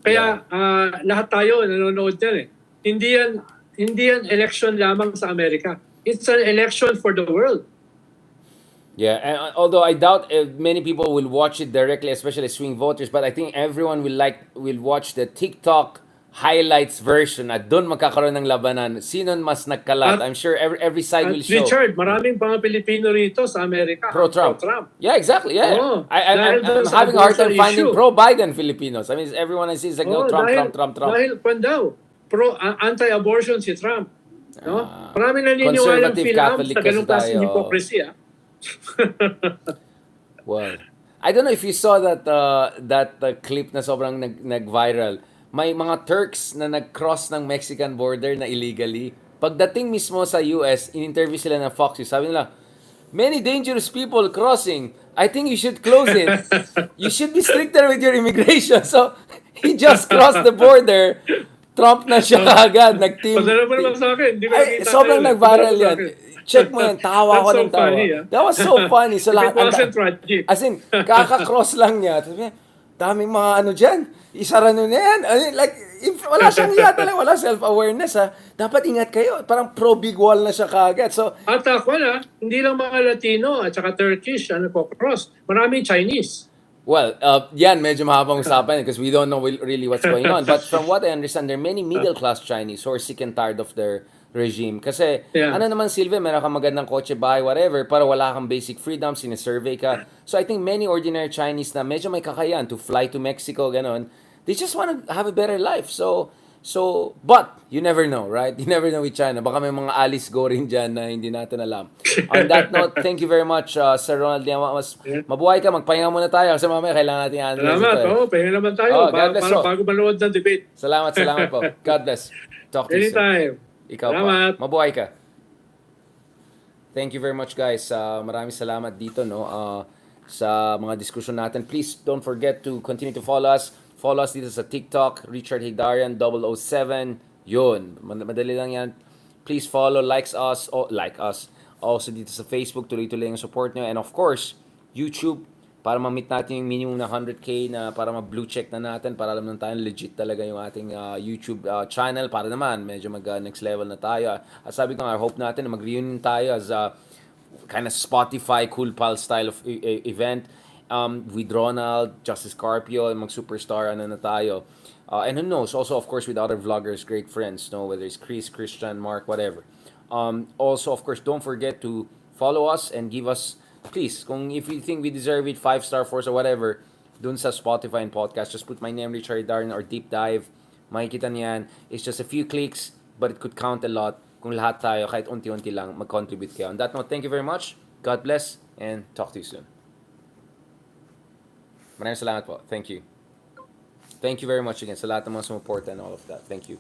Kaya lahat tayo nanonood yan eh. Hindi yan election lamang sa Amerika. It's an election for the world. Yeah, and although I doubt many people will watch it directly, especially swing voters, but I think everyone will watch the TikTok highlights version at doon magkakaroon ng labanan. Sino mas nagkalat? At, I'm sure every side will show. Richard, maraming mga Pilipino rito sa Amerika Pro-Trump. pro-Trump. Yeah, exactly. Yeah. Oo, I'm dahil doon sa having a hard time abortion finding issue. pro-Biden Filipinos. I mean, everyone I see is like, no, Trump, dahil, Trump. Dahil kwan daw, anti-abortion si Trump. No? Ah, Maraming naniniwalang conservative Philams Catholic sa ganung kasi klaseng tayo. hypocrisy. Well, I don't know if you saw that clip na sobrang nag-viral. May mga Turks na nag-cross ng Mexican border na illegally. Pagdating mismo sa US, in-interview sila ng Fox News. Sabi nila, many dangerous people crossing. I think you should close it. You should be stricter with your immigration. So, he just crossed the border. Trump na siya agad. Nag-team. Padala mo naman sa akin. Hindi ko Ay, nakita sobrang kayo. nag-viral Padala mo sa yan. akin. Check mo yan. Tawa That's ko so ng tawa. funny, ah. That was so funny. So, If it wasn't tragic. as in, kaka-cross lang niya. Tapos, daming mga ano dyan. Isara nyo na yan. I mean, like, wala siyang iya talaga. Wala self-awareness, ha. Dapat ingat kayo. Parang pro-big wall na siya kagad. So, At ako na, hindi lang mga Latino at saka Turkish ano po cross. Maraming Chinese. well, yan, medyo mahabang usapan because we don't know really what's going on. But from what I understand, there are many middle-class Chinese who are sick and tired of their regime. Kasi, Yeah. ano naman, Silvia, meron kang magandang kotse, bahay, whatever, pero wala kang basic freedom, sinasurvey ka. So, I think many ordinary Chinese na medyo may kakayan to fly to Mexico, ganon, they just want to have a better life. But, you never know, right? You never know with China. Baka may mga Alice go rin dyan na hindi natin alam. On that note, thank you very much, Sir Ronald. Mabuhay ka, magpahinga muna tayo kasi mamaya kailangan natin i-analyze Salamat. ito. Pahinga naman tayo. Oh, God bless you. Bago manood ng debate. Salamat po. God bless. Talk to you soon. Anytime. Ikaw Salamat. pa. Mabuhay ka. Thank you very much, guys. Maraming salamat dito, no, sa mga diskusyon natin. Please don't forget to continue to follow us. Follow us dito sa TikTok, Richard Higdarian 007. Yun, madali lang yan. Please follow, like us. Also dito sa Facebook, tuloy-tuloy yung support nyo. And of course, YouTube, para ma-meet natin yung minimum na 100K na para ma-blue check na natin, para alam na tayo legit talaga yung ating YouTube channel. Para naman, medyo mag-next level na tayo. At sabi ko nga, hope natin na mag-reunion tayo as kind of Spotify Cool Pal style of event. With Ronald, Justice Carpio, mag-superstar, ano na tayo. And who knows, also of course with other vloggers, great friends, no, whether it's Chris, Christian, Mark, whatever. Also, of course, don't forget to follow us and give us, please, if you think we deserve it, 5-star, 4 or whatever, dun sa Spotify and podcast, just put my name, Richard Darren, or Deep Dive. Makikita niyan. It's just a few clicks, but it could count a lot kung lahat tayo, kahit unti-unti lang, mag-contribute kayo. On that note, thank you very much. God bless, and talk to you soon. Maraming salamat po. Thank you. Thank you very much again sa lahat ng mga sumuporta and all of that. Thank you.